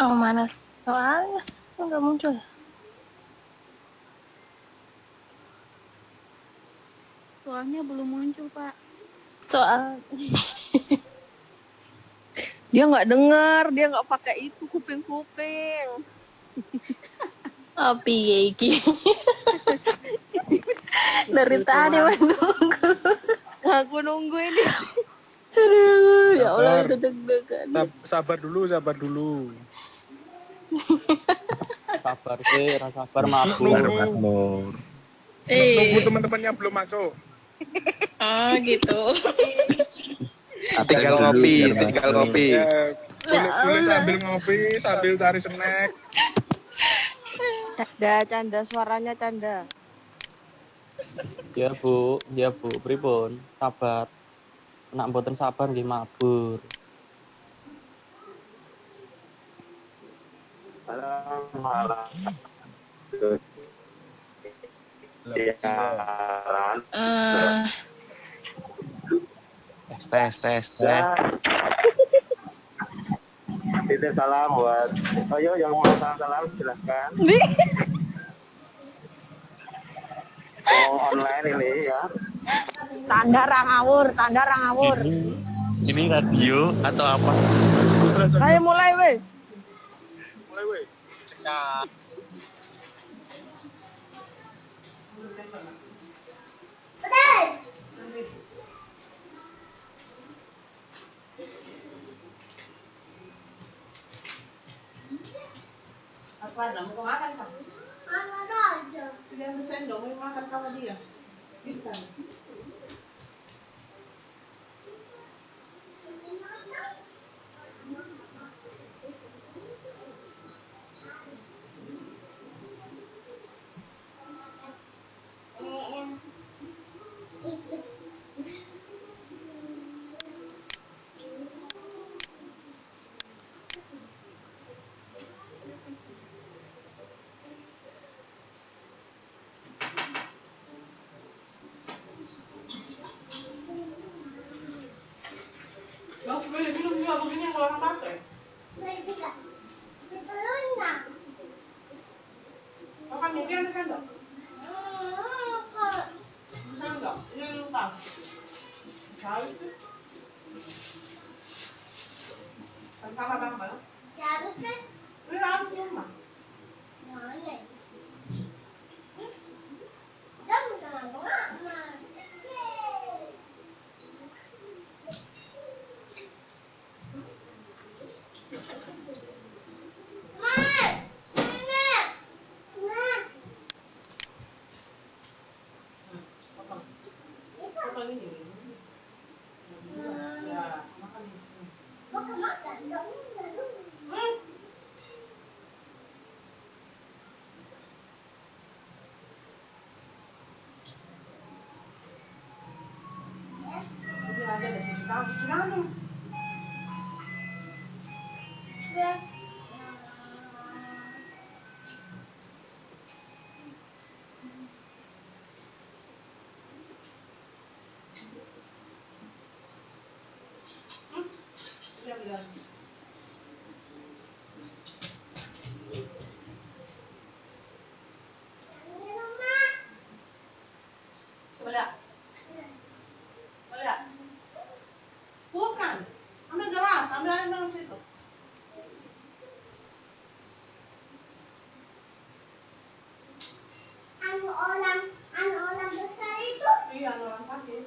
Oh, mana soalnya? Kok nggak muncul? Soalnya belum muncul, Pak. Soal Dia nggak dengar, dia nggak pakai itu kuping-kuping. api ya iki. Dari tadi menunggu. Aku nunggu ini. Aduh, ya Allah Sabar. itu deg-degan. Sabar dulu. Sabar sih, rasa sabar mabuk. Nunggu teman-temannya belum masuk. Oh, gitu. Tinggal ngopi. Ya, Ya boleh Allah. sambil ngopi, sambil cari snack. Canda, suaranya canda. Ya Bu, pripun? Sabar. Nak mboten sabar nggih mabur. Eh, Tes. Itu salam buat ayo yang mau salam silahkan. Mau online ini ya. Tanda rangawur. Ini radio atau apa? Ayo mulai, weh. Mulai weh. Apa mau makan kan? Makan aja. Tidak ada sendok mau makan sama dia. Kita. Minum juga begini kalau orang pakai. Makan ini ada sendok. Sendok, ini lupa. Tahu itu? Sama bang mana? Ini langsung mah. Makan ini. Ya, makan ini. Ini ada cuci tangan. Iya, bilang. Coba lihat. Coba lihat. Bukan. Ambil gelas, ambil air dalam situ. Anu orang besar itu? Iya, orang sakit.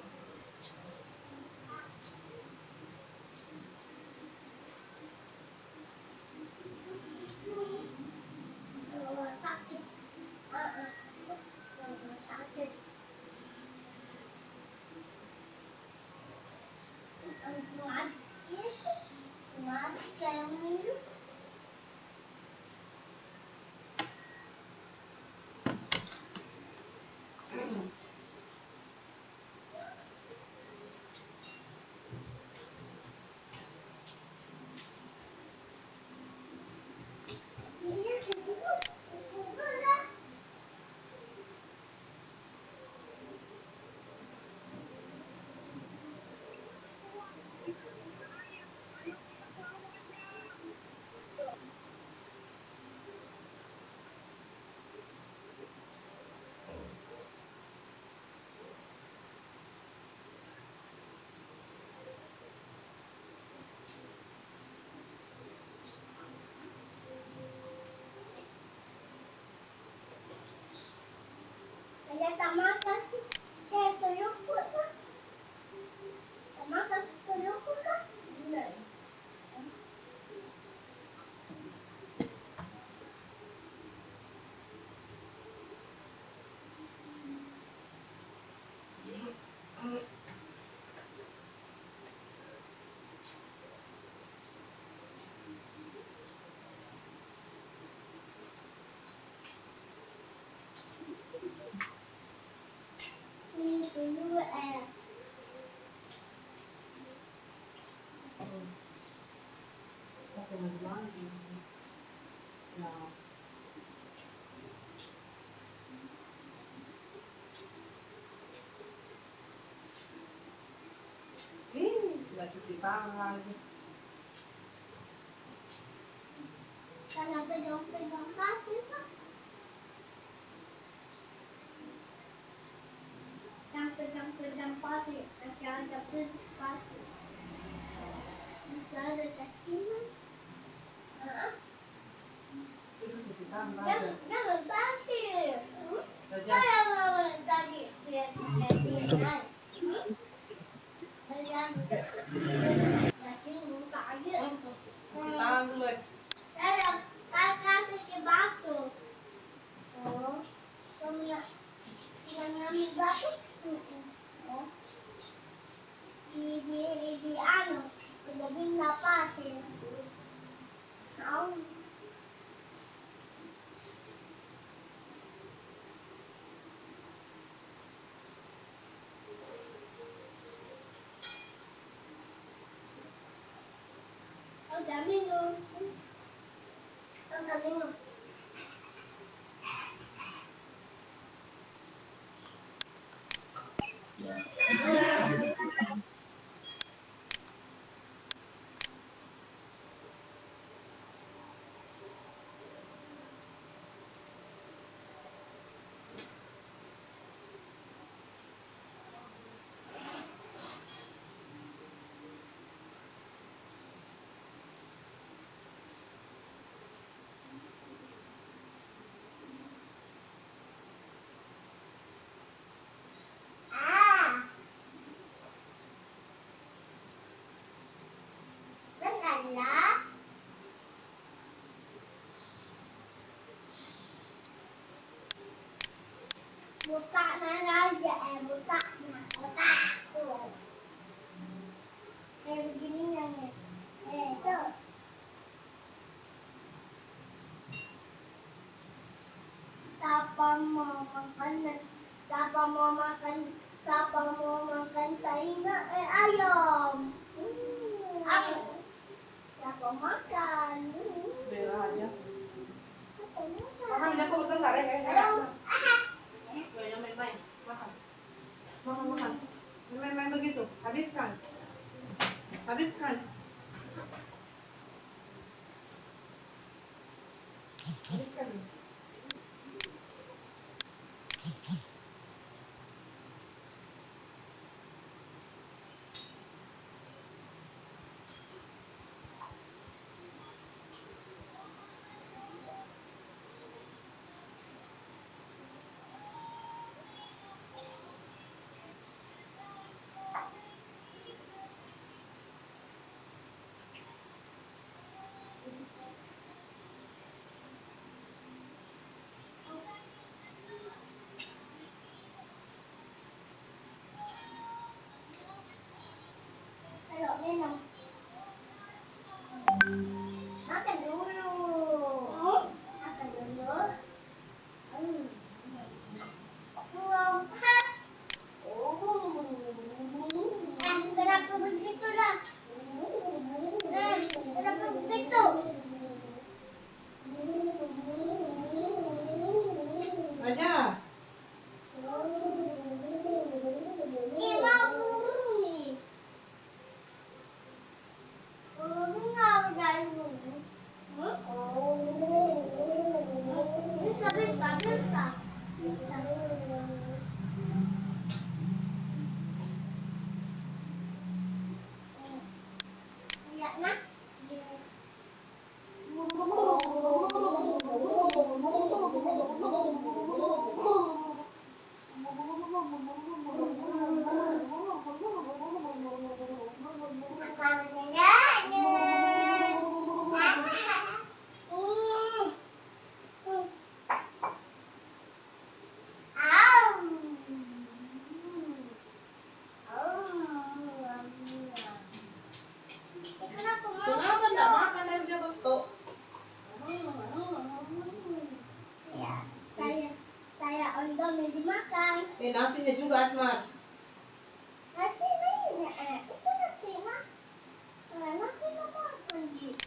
Nggak cuci tangan. Jangan pegang-pegang kaki, Pak. Jangan pegang-pegang kaki. Nanti ada kaki. Bisa ada caciman. Jangan pasir. Saya mau tadi lihat tangan dulu. Saya kasih ke batu. Oh, kamu yang ngambil batu? Oh, di anu, udah bina pasir. Tahu? Udah minum. Udah minum. Benarlah. Buka mana aja, buka. Buka. Tuh. Kayak begini ya, nih. Tuh. Siapa mau makan? Siapa mau makan? Siapa mau makan telinga ayam? Siapa makan? Bela aja. Siapa makan? Makan dia kok bentar ya kayaknya. Yang main-main, makan. Makan. Main-main begitu, habiskan. Habiskan. Ayo minum. Makan dulu. Makan dulu. Kenapa begitu dah? Kenapa begitu? Aja. Ini mau burung nih. dimakan. Nasinya juga Asmar. Nasi ini, itu nasi mah. Nasi mah makan gitu.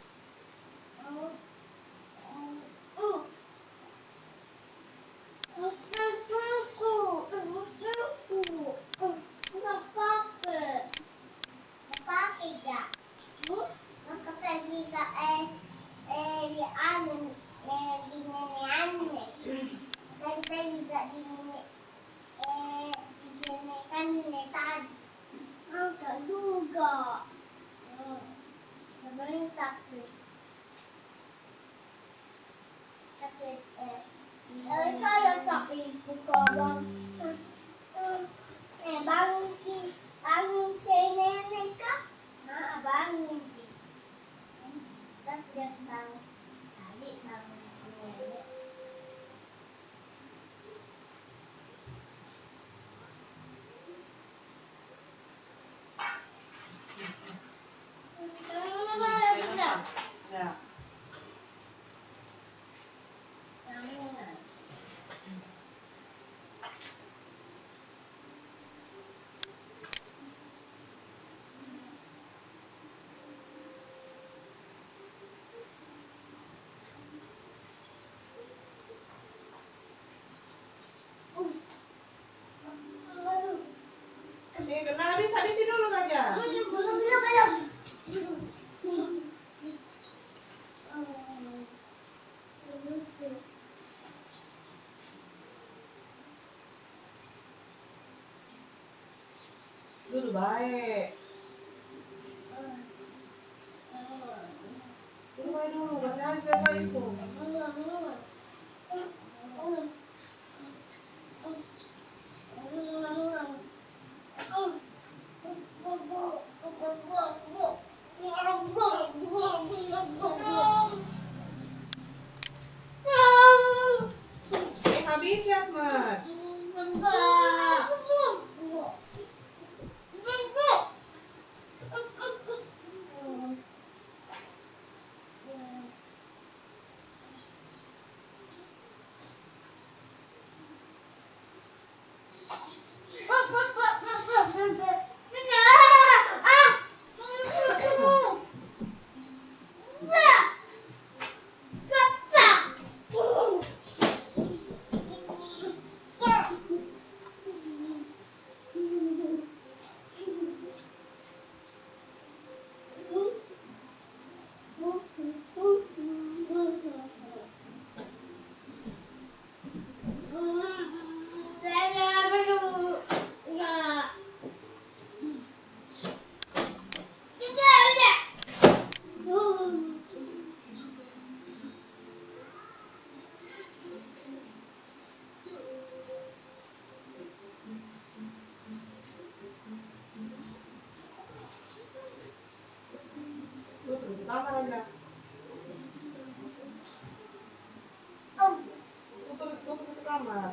Saya tak ibu korang. Bangun nenek kah? Bangun. Tapi dia bangun. Tadi bangun nenek. Ya. Nah, habis dulu aja. Dulu baik. Dulu baik dulu, masih habis baik itu. Habis ya, Ahmad. Tutup aja. Tutup kamar.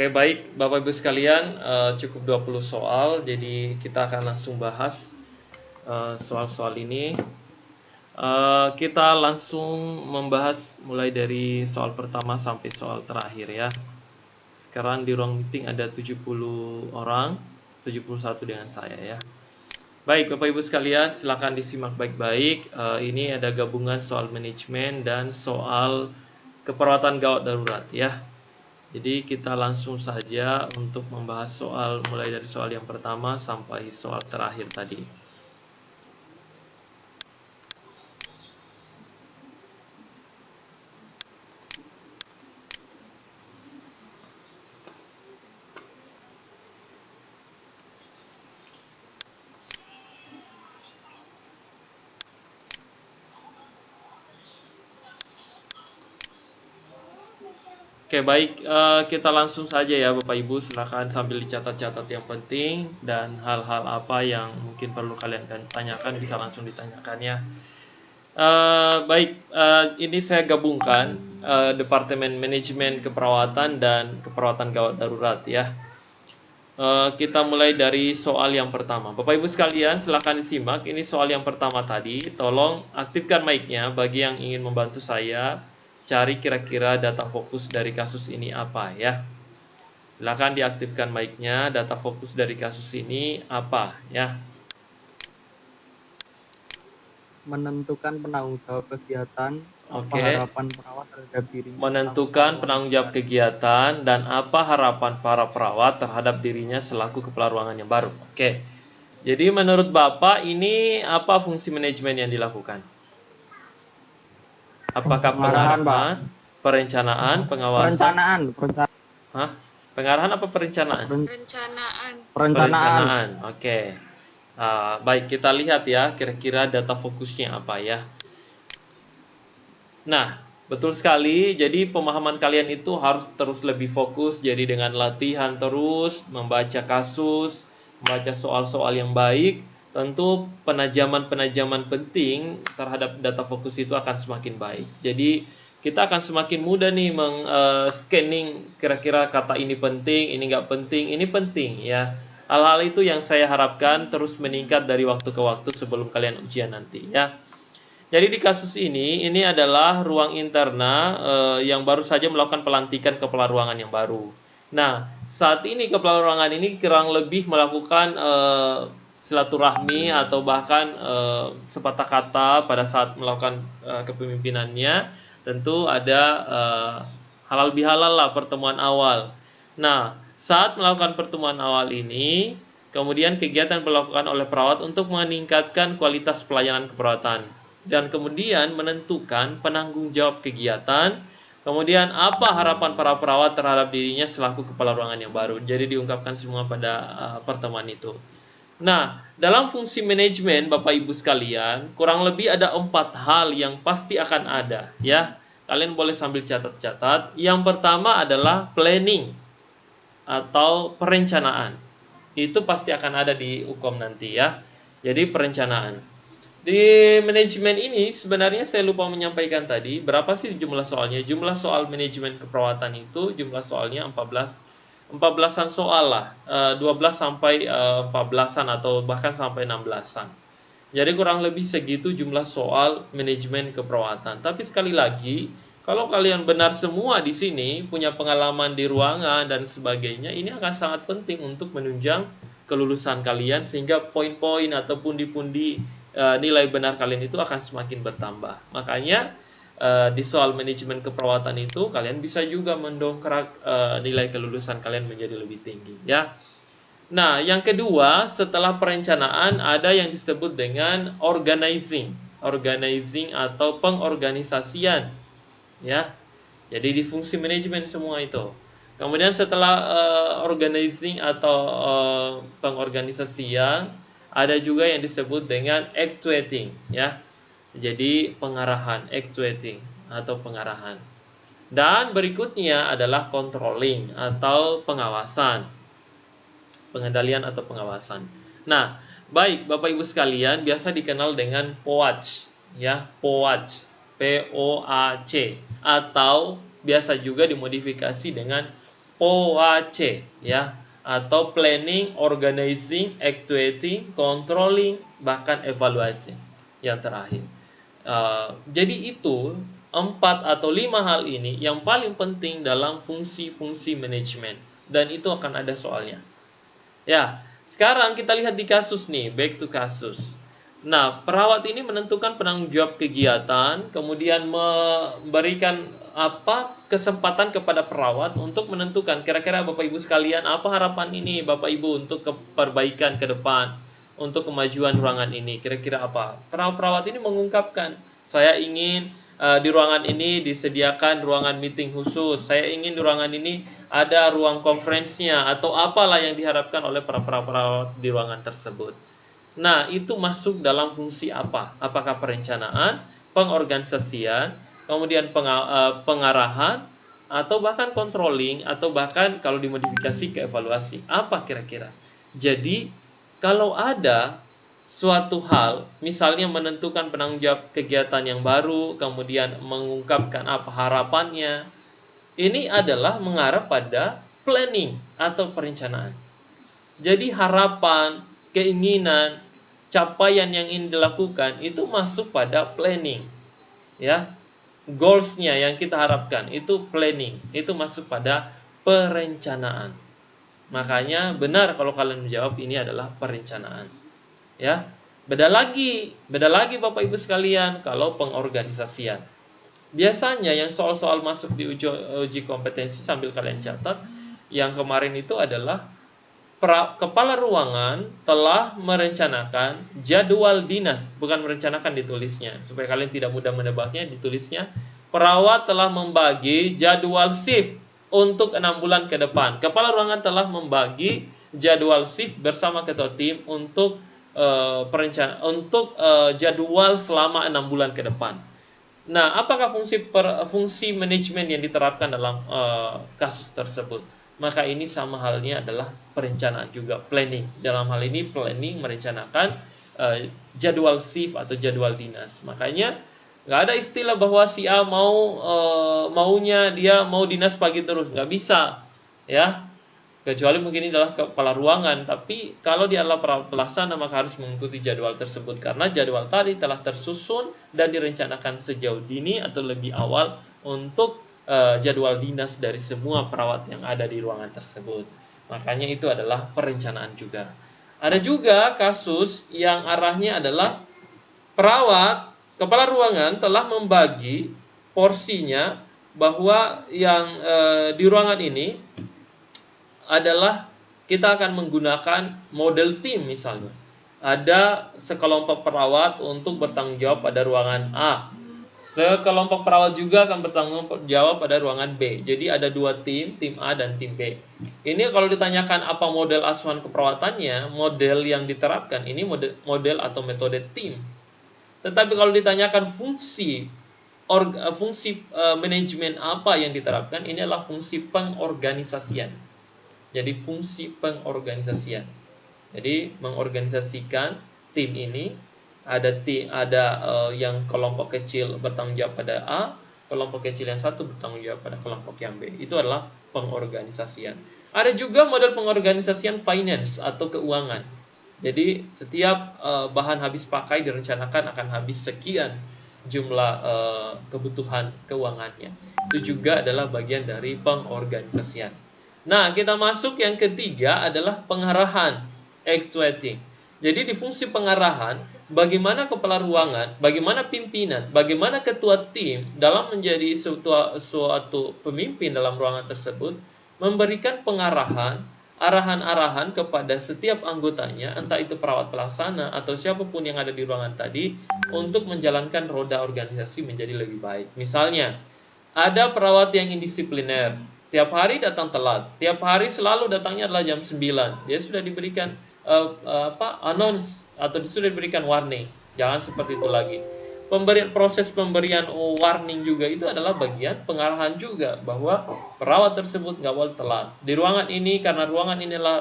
Oke, baik Bapak Ibu sekalian, cukup 20 soal, jadi kita akan langsung bahas soal-soal ini. Kita langsung membahas mulai dari soal pertama sampai soal terakhir ya. Sekarang di ruang meeting ada 70 orang, 71 dengan saya ya. Baik Bapak Ibu sekalian, silakan disimak baik-baik. Ini ada gabungan soal manajemen dan soal keperawatan gawat darurat ya. Jadi kita langsung saja untuk membahas soal mulai dari soal yang pertama sampai soal terakhir tadi. Oke baik, kita langsung saja ya Bapak Ibu, silakan sambil dicatat-catat yang penting dan hal-hal apa yang mungkin perlu kalian tanyakan bisa langsung ditanyakan ya. Baik, ini saya gabungkan Departemen Manajemen Keperawatan dan Keperawatan Gawat Darurat ya. Kita mulai dari soal yang pertama. Bapak Ibu sekalian silakan disimak, ini soal yang pertama tadi. Tolong aktifkan mic-nya bagi yang ingin membantu saya cari kira-kira data fokus dari kasus ini apa ya. Silakan diaktifkan mic-nya, data fokus dari kasus ini apa ya. Menentukan penanggung jawab kegiatan, Oke. harapan perawat terhadap dirinya. Menentukan penanggung jawab kegiatan dan apa harapan para perawat terhadap dirinya selaku kepala ruangan yang baru. Oke. Jadi menurut Bapak ini apa fungsi manajemen yang dilakukan? Apakah pengarahan, perencanaan, pengawasan? Perencanaan. Hah? Pengarahan apa perencanaan? Perencanaan. Oke. Baik, kita lihat ya kira-kira data fokusnya apa ya. Nah, betul sekali. Jadi pemahaman kalian itu harus terus lebih fokus. Jadi dengan latihan terus, membaca kasus, membaca soal-soal yang baik, tentu penajaman-penajaman penting terhadap data fokus itu akan semakin baik. Jadi kita akan semakin mudah nih scanning kira-kira kata ini penting, ini nggak penting, ini penting ya. Hal-hal itu yang saya harapkan terus meningkat dari waktu ke waktu sebelum kalian ujian nanti ya. Jadi di kasus ini adalah ruang interna yang baru saja melakukan pelantikan kepala ruangan yang baru. Nah, saat ini kepala ruangan ini kurang lebih melakukan silaturahmi atau bahkan sepatah kata pada saat melakukan kepemimpinannya. Tentu ada halal bihalal lah pertemuan awal. Nah, saat melakukan pertemuan awal ini, kemudian kegiatan dilakukan oleh perawat untuk meningkatkan kualitas pelayanan keperawatan dan kemudian menentukan penanggung jawab kegiatan. Kemudian apa harapan para perawat terhadap dirinya selaku kepala ruangan yang baru. Jadi diungkapkan semua pada pertemuan itu. Nah, dalam fungsi manajemen Bapak Ibu sekalian, kurang lebih ada 4 hal yang pasti akan ada ya. Kalian boleh sambil catat-catat. Yang pertama adalah planning atau perencanaan. Itu pasti akan ada di UKOM nanti ya. Jadi perencanaan. Di manajemen ini sebenarnya saya lupa menyampaikan tadi, berapa sih jumlah soalnya? Jumlah soal manajemen keperawatan itu jumlah soalnya 14-an soal lah, 12 sampai 14-an atau bahkan sampai 16-an. Jadi kurang lebih segitu jumlah soal manajemen keperawatan. Tapi sekali lagi, kalau kalian benar semua di sini, punya pengalaman di ruangan dan sebagainya, ini akan sangat penting untuk menunjang kelulusan kalian sehingga poin-poin atau pundi-pundi nilai benar kalian itu akan semakin bertambah. Makanya di soal manajemen keperawatan itu kalian bisa juga mendongkrak nilai kelulusan kalian menjadi lebih tinggi ya. Nah, yang kedua setelah perencanaan ada yang disebut dengan organizing atau pengorganisasian ya. Jadi di fungsi manajemen semua itu. Kemudian setelah organizing atau pengorganisasian ada juga yang disebut dengan actuating ya. Jadi pengarahan, actuating atau pengarahan. Dan berikutnya adalah controlling atau pengawasan. Pengendalian atau pengawasan. Nah, baik Bapak Ibu sekalian, biasa dikenal dengan POAC ya, POAC, POAC atau biasa juga dimodifikasi dengan POAC ya, atau planning, organizing, actuating, controlling, bahkan evaluasi yang terakhir. Jadi itu 4 atau 5 hal ini yang paling penting dalam fungsi-fungsi manajemen, dan itu akan ada soalnya. Ya, sekarang kita lihat di kasus nih, back to kasus. Nah, perawat ini menentukan penanggung jawab kegiatan, kemudian memberikan kesempatan kepada perawat untuk menentukan kira-kira Bapak Ibu sekalian apa harapan ini Bapak Ibu untuk perbaikan ke depan, untuk kemajuan ruangan ini. Kira-kira apa? Perawat ini mengungkapkan, saya ingin di ruangan ini disediakan ruangan meeting khusus. Saya ingin di ruangan ini ada ruang konferensinya, atau apalah yang diharapkan oleh para perawat di ruangan tersebut. Nah, itu masuk dalam fungsi apa? Apakah perencanaan, pengorganisasian, kemudian pengarahan, atau bahkan controlling, atau bahkan kalau dimodifikasi ke evaluasi. Apa kira-kira? Jadi, kalau ada suatu hal, misalnya menentukan penanggung jawab kegiatan yang baru, kemudian mengungkapkan apa harapannya, ini adalah mengarah pada planning atau perencanaan. Jadi harapan, keinginan, capaian yang ingin dilakukan itu masuk pada planning, ya. Goals-nya yang kita harapkan itu planning, itu masuk pada perencanaan. Makanya benar kalau kalian menjawab ini adalah perencanaan. Ya, beda lagi Bapak Ibu sekalian kalau pengorganisasian. Biasanya yang soal-soal masuk di uji kompetensi sambil kalian catat, yang kemarin itu adalah kepala ruangan telah merencanakan jadwal dinas, bukan merencanakan ditulisnya, supaya kalian tidak mudah menebaknya, ditulisnya perawat telah membagi jadwal shift untuk 6 bulan ke depan. Kepala ruangan telah membagi jadwal shift bersama ketua tim untuk jadwal selama 6 bulan ke depan. Nah, apakah fungsi manajemen yang diterapkan dalam kasus tersebut? Maka ini sama halnya adalah perencanaan juga, planning. Dalam hal ini planning merencanakan jadwal shift atau jadwal dinas. Makanya nggak ada istilah bahwa si A maunya dia mau dinas pagi terus, nggak bisa, ya. Kecuali mungkin ini adalah kepala ruangan, tapi kalau dia adalah pelaksana maka harus mengikuti jadwal tersebut, karena jadwal tadi telah tersusun dan direncanakan sejauh dini atau lebih awal untuk jadwal dinas dari semua perawat yang ada di ruangan tersebut. Makanya itu adalah perencanaan juga. Ada juga kasus yang arahnya adalah perawat, kepala ruangan telah membagi porsinya bahwa yang di ruangan ini adalah kita akan menggunakan model tim misalnya. Ada sekelompok perawat untuk bertanggung jawab pada ruangan A. Sekelompok perawat juga akan bertanggung jawab pada ruangan B. Jadi ada 2 tim A dan tim B. Ini kalau ditanyakan apa model asuhan keperawatannya, model yang diterapkan ini model atau metode tim. Tetapi kalau ditanyakan fungsi manajemen apa yang diterapkan, ini adalah fungsi pengorganisasian. Jadi fungsi pengorganisasian. Jadi mengorganisasikan tim ini. Ada yang kelompok kecil bertanggung jawab pada A, kelompok kecil yang satu bertanggung jawab pada kelompok yang B. Itu adalah pengorganisasian. Ada juga model pengorganisasian finance atau keuangan. Jadi setiap bahan habis pakai direncanakan akan habis sekian jumlah kebutuhan keuangannya. Itu juga adalah bagian dari pengorganisasian. Nah, kita masuk yang ketiga adalah pengarahan, actuating. Jadi di fungsi pengarahan, bagaimana kepala ruangan, bagaimana pimpinan, bagaimana ketua tim dalam menjadi suatu pemimpin dalam ruangan tersebut, memberikan pengarahan, arahan-arahan kepada setiap anggotanya, entah itu perawat pelaksana atau siapapun yang ada di ruangan tadi, untuk menjalankan roda organisasi menjadi lebih baik. Misalnya, ada perawat yang indisipliner, tiap hari datang telat, tiap hari selalu datangnya adalah jam 9. Dia sudah diberikan announce atau sudah diberikan warning, jangan seperti itu lagi. Proses pemberian warning juga itu adalah bagian pengarahan juga, bahwa perawat tersebut nggak boleh telat di ruangan ini, karena ruangan inilah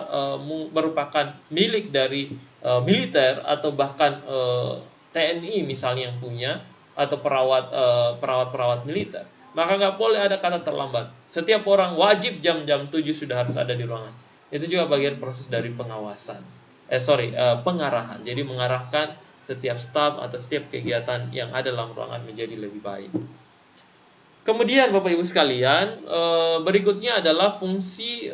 merupakan milik dari militer atau bahkan TNI misalnya yang punya, atau perawat militer. maka nggak boleh ada kata terlambat. Setiap orang wajib jam 7 sudah harus ada di ruangan. Itu juga bagian proses dari pengawasan. Pengarahan. Jadi mengarahkan setiap staf atau setiap kegiatan yang ada dalam ruangan menjadi lebih baik. Kemudian Bapak Ibu sekalian, berikutnya adalah fungsi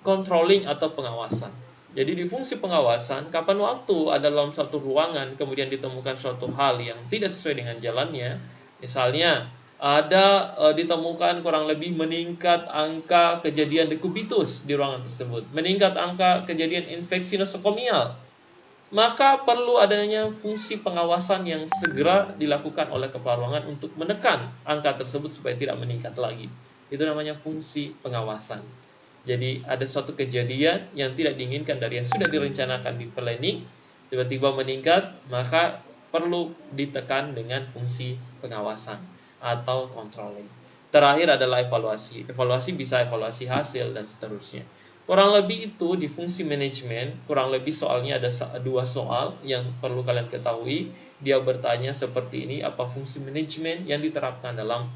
controlling atau pengawasan. Jadi di fungsi pengawasan, kapan waktu ada dalam satu ruangan kemudian ditemukan suatu hal yang tidak sesuai dengan jalannya, misalnya ada ditemukan kurang lebih meningkat angka kejadian dekubitus di ruangan tersebut, meningkat angka kejadian infeksi nosokomial, maka perlu adanya fungsi pengawasan yang segera dilakukan oleh kepala ruangan untuk menekan angka tersebut supaya tidak meningkat lagi. Itu namanya fungsi pengawasan. Jadi ada suatu kejadian yang tidak diinginkan dari yang sudah direncanakan di planning, tiba-tiba meningkat, maka perlu ditekan dengan fungsi pengawasan atau controlling. Terakhir adalah evaluasi. Evaluasi bisa evaluasi hasil dan seterusnya. Kurang lebih itu di fungsi manajemen, kurang lebih soalnya ada 2 soal yang perlu kalian ketahui. Dia bertanya seperti ini, apa fungsi manajemen yang diterapkan dalam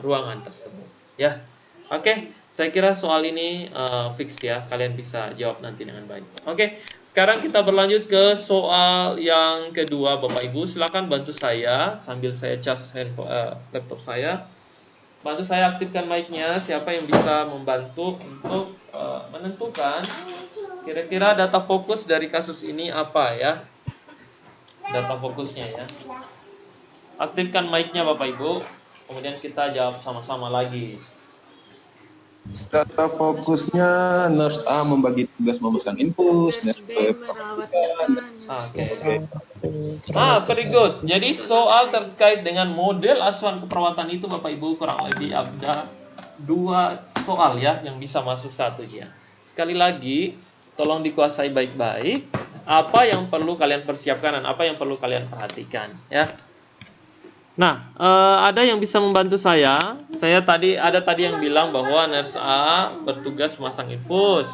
ruangan tersebut. Ya, oke. Saya kira soal ini fix ya, kalian bisa jawab nanti dengan baik. Oke, sekarang kita berlanjut ke soal yang kedua, Bapak Ibu. Silakan bantu saya sambil saya cas laptop saya. Bantu saya aktifkan mic-nya. Siapa yang bisa membantu untuk menentukan kira-kira data fokus dari kasus ini apa ya? Data fokusnya ya. Aktifkan mic-nya Bapak Ibu. Kemudian kita jawab sama-sama lagi. Data fokusnya nurse A membagi tugas memasang infus, nurse B very good. Jadi soal terkait dengan model asuhan keperawatan itu Bapak Ibu kurang lebih ada 2 soal ya yang bisa masuk satu ya. Sekali lagi tolong dikuasai baik-baik apa yang perlu kalian persiapkan dan apa yang perlu kalian perhatikan ya. Nah, ada yang bisa membantu saya. Saya tadi yang bilang bahwa nurse A bertugas memasang infus.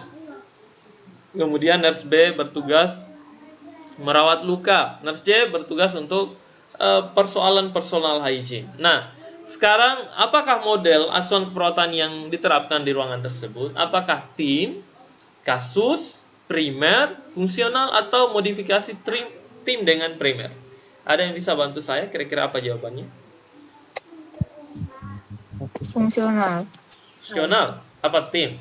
Kemudian nurse B bertugas merawat luka. Nurse C bertugas untuk persoalan personal hygiene. Nah, sekarang apakah model asuhan keperawatan yang diterapkan di ruangan tersebut? Apakah tim, kasus, primer, fungsional, atau modifikasi tim dengan primer? Ada yang bisa bantu saya? Kira-kira apa jawabannya? Fungsional. Fungsional? Apa tim?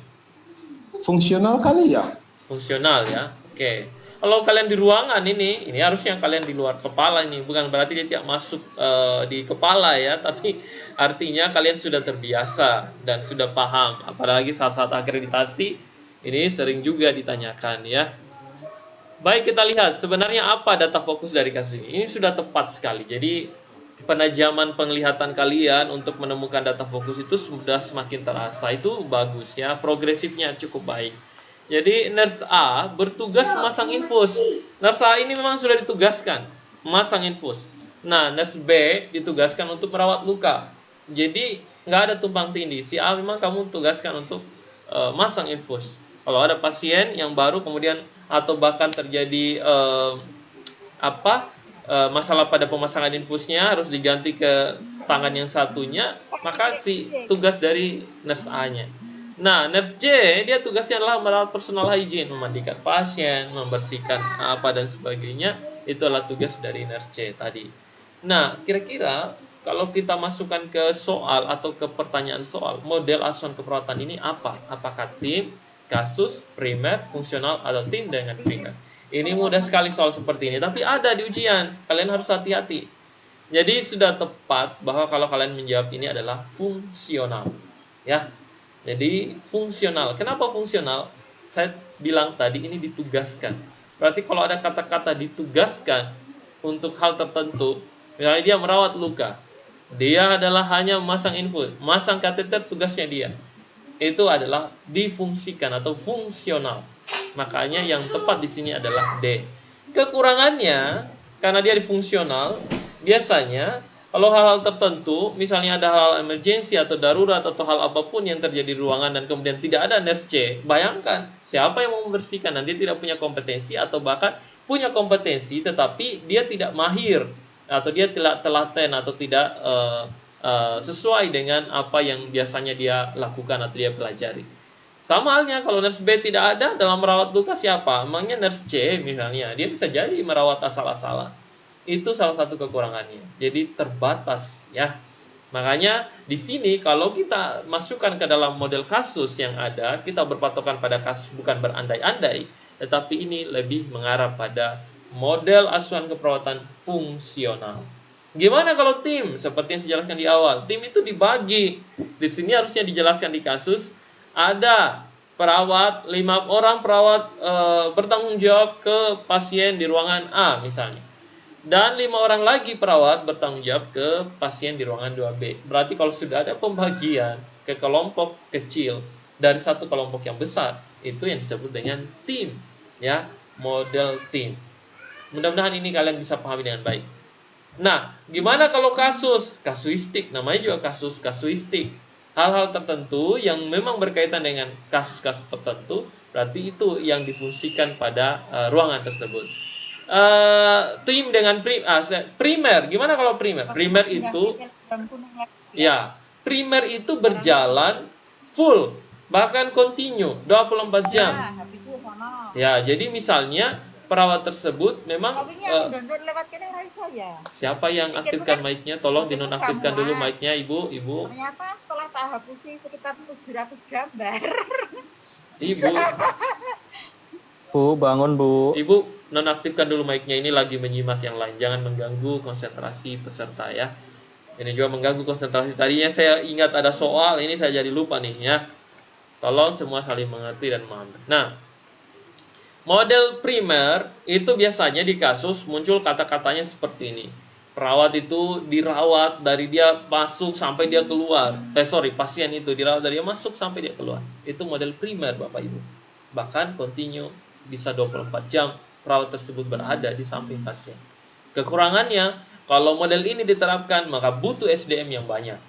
fungsional kali ya. Fungsional ya. Oke. Kalau kalian di ruangan ini harusnya kalian di luar kepala ini. Bukan berarti dia tidak masuk di kepala ya. Tapi artinya kalian sudah terbiasa dan sudah paham. Apalagi saat-saat akreditasi ini sering juga ditanyakan ya. Baik, kita lihat sebenarnya apa data fokus dari kasus ini. Ini sudah tepat sekali. Jadi penajaman penglihatan kalian untuk menemukan data fokus itu sudah semakin terasa. Itu bagus ya. Progresifnya cukup baik. Jadi nurse A bertugas memasang infus. Nurse A ini memang sudah ditugaskan memasang infus. Nah, nurse B ditugaskan untuk merawat luka. Jadi nggak ada tumpang tindih. Si A memang kamu tugaskan untuk masang infus. Kalau ada pasien yang baru kemudian atau bahkan terjadi masalah pada pemasangan infusnya harus diganti ke tangan yang satunya, maka si tugas dari nurse A-nya. Nah, nurse J dia tugasnya adalah merawat personal hygiene, memandikan pasien, membersihkan apa dan sebagainya. Itu adalah tugas dari nurse J tadi. Nah, kira-kira kalau kita masukkan ke soal atau ke pertanyaan soal, model asuhan keperawatan ini apa? Apakah tim, kasus, primer, fungsional, atau tim dengan primer? Ini mudah sekali soal seperti ini, tapi ada di ujian. Kalian harus hati-hati. Jadi sudah tepat bahwa kalau kalian menjawab ini adalah fungsional. Ya. Jadi fungsional. Kenapa fungsional? Saya bilang tadi ini ditugaskan. Berarti kalau ada kata-kata ditugaskan untuk hal tertentu, misalnya dia merawat luka, dia adalah hanya memasang infus, masang kateter tugasnya dia. Itu adalah difungsikan atau fungsional. Makanya yang tepat di sini adalah D. Kekurangannya, karena dia difungsional, biasanya kalau hal-hal tertentu, misalnya ada hal emergensi atau darurat atau hal apapun yang terjadi di ruangan dan kemudian tidak ada nurse C, bayangkan siapa yang mau membersihkan dan dia tidak punya kompetensi atau bahkan punya kompetensi tetapi dia tidak mahir atau dia tidak telaten atau tidak sesuai dengan apa yang biasanya dia lakukan atau dia pelajari. Sama halnya kalau nurse B tidak ada dalam merawat luka, siapa? Emangnya nurse C misalnya, dia bisa jadi merawat asal-asalan. Itu salah satu kekurangannya. Jadi terbatas ya. Makanya di sini kalau kita masukkan ke dalam model kasus yang ada, kita berpatokan pada kasus, bukan berandai-andai, tetapi ini lebih mengarah pada model asuhan keperawatan fungsional. Gimana kalau tim? Seperti yang saya jelaskan di awal, tim itu dibagi. Di sini harusnya dijelaskan di kasus, ada perawat, 5 orang perawat bertanggung jawab ke pasien di ruangan A misalnya. Dan 5 orang lagi perawat bertanggung jawab ke pasien di ruangan 2B. Berarti kalau sudah ada pembagian ke kelompok kecil dari satu kelompok yang besar, itu yang disebut dengan tim, ya, model tim. Mudah-mudahan ini kalian bisa pahami dengan baik. Nah, gimana kalau kasus? Kasuistik, namanya juga kasus kasuistik. Hal-hal tertentu yang memang berkaitan dengan kasus-kasus tertentu, berarti itu yang difungsikan pada ruangan tersebut. Tim dengan primer, gimana kalau primer? Primer itu, ya, primer itu berjalan full, bahkan continue, 24 jam. Ya, jadi misalnya perawat tersebut memang siapa yang aktifkan mic-nya? Tolong dinonaktifkan dulu mic-nya, Ibu. Ternyata setelah tak hapusi sekitar 700 gambar. Ibu. Bu, bangun Bu. Ibu, nonaktifkan dulu mic-nya, ini lagi menyimak yang lain. Jangan mengganggu konsentrasi peserta ya. Ini juga mengganggu konsentrasi. Tadinya saya ingat ada soal, ini saya jadi lupa nih ya. Tolong semua saling mengerti dan memahami. Nah, model primer itu biasanya di kasus muncul kata-katanya seperti ini. Perawat itu dirawat dari dia masuk sampai dia keluar. Pasien itu dirawat dari dia masuk sampai dia keluar. Itu model primer Bapak Ibu. Bahkan continue, bisa 24 jam perawat tersebut berada di samping pasien. Kekurangannya, kalau model ini diterapkan maka butuh SDM yang banyak.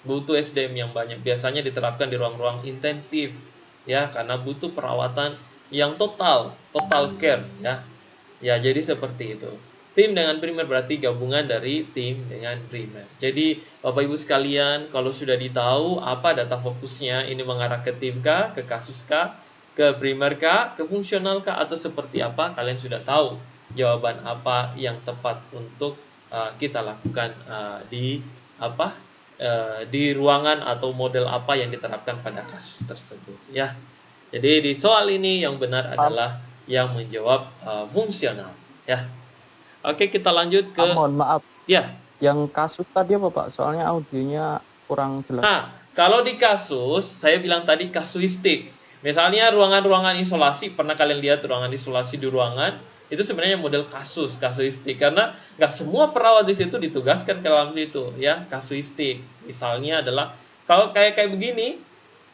Butuh SDM yang banyak. Biasanya diterapkan di ruang-ruang intensif ya, karena butuh perawatan yang total care ya. Ya, jadi seperti itu. Tim dengan primer berarti gabungan dari tim dengan primer. Jadi Bapak Ibu sekalian, kalau sudah ditahu apa data fokusnya, ini mengarah ke tim kah, ke kasus kah, ke primer kah, ke fungsional kah, atau seperti apa, kalian sudah tahu jawaban apa yang tepat untuk kita lakukan di ruangan atau model apa yang diterapkan pada kasus tersebut ya. Jadi di soal ini yang benar adalah yang menjawab fungsional ya. Oke, kita lanjut ke Mohon maaf. Ya. Yang kasus tadi apa Pak? Soalnya audionya kurang jelas. Nah, kalau di kasus, saya bilang tadi kasuistik. Misalnya ruangan-ruangan isolasi, pernah kalian lihat ruangan isolasi di ruangan, itu sebenarnya model kasuistik. Karena nggak semua perawat di situ ditugaskan ke dalam situ, ya, kasuistik. Misalnya adalah, kalau kayak begini,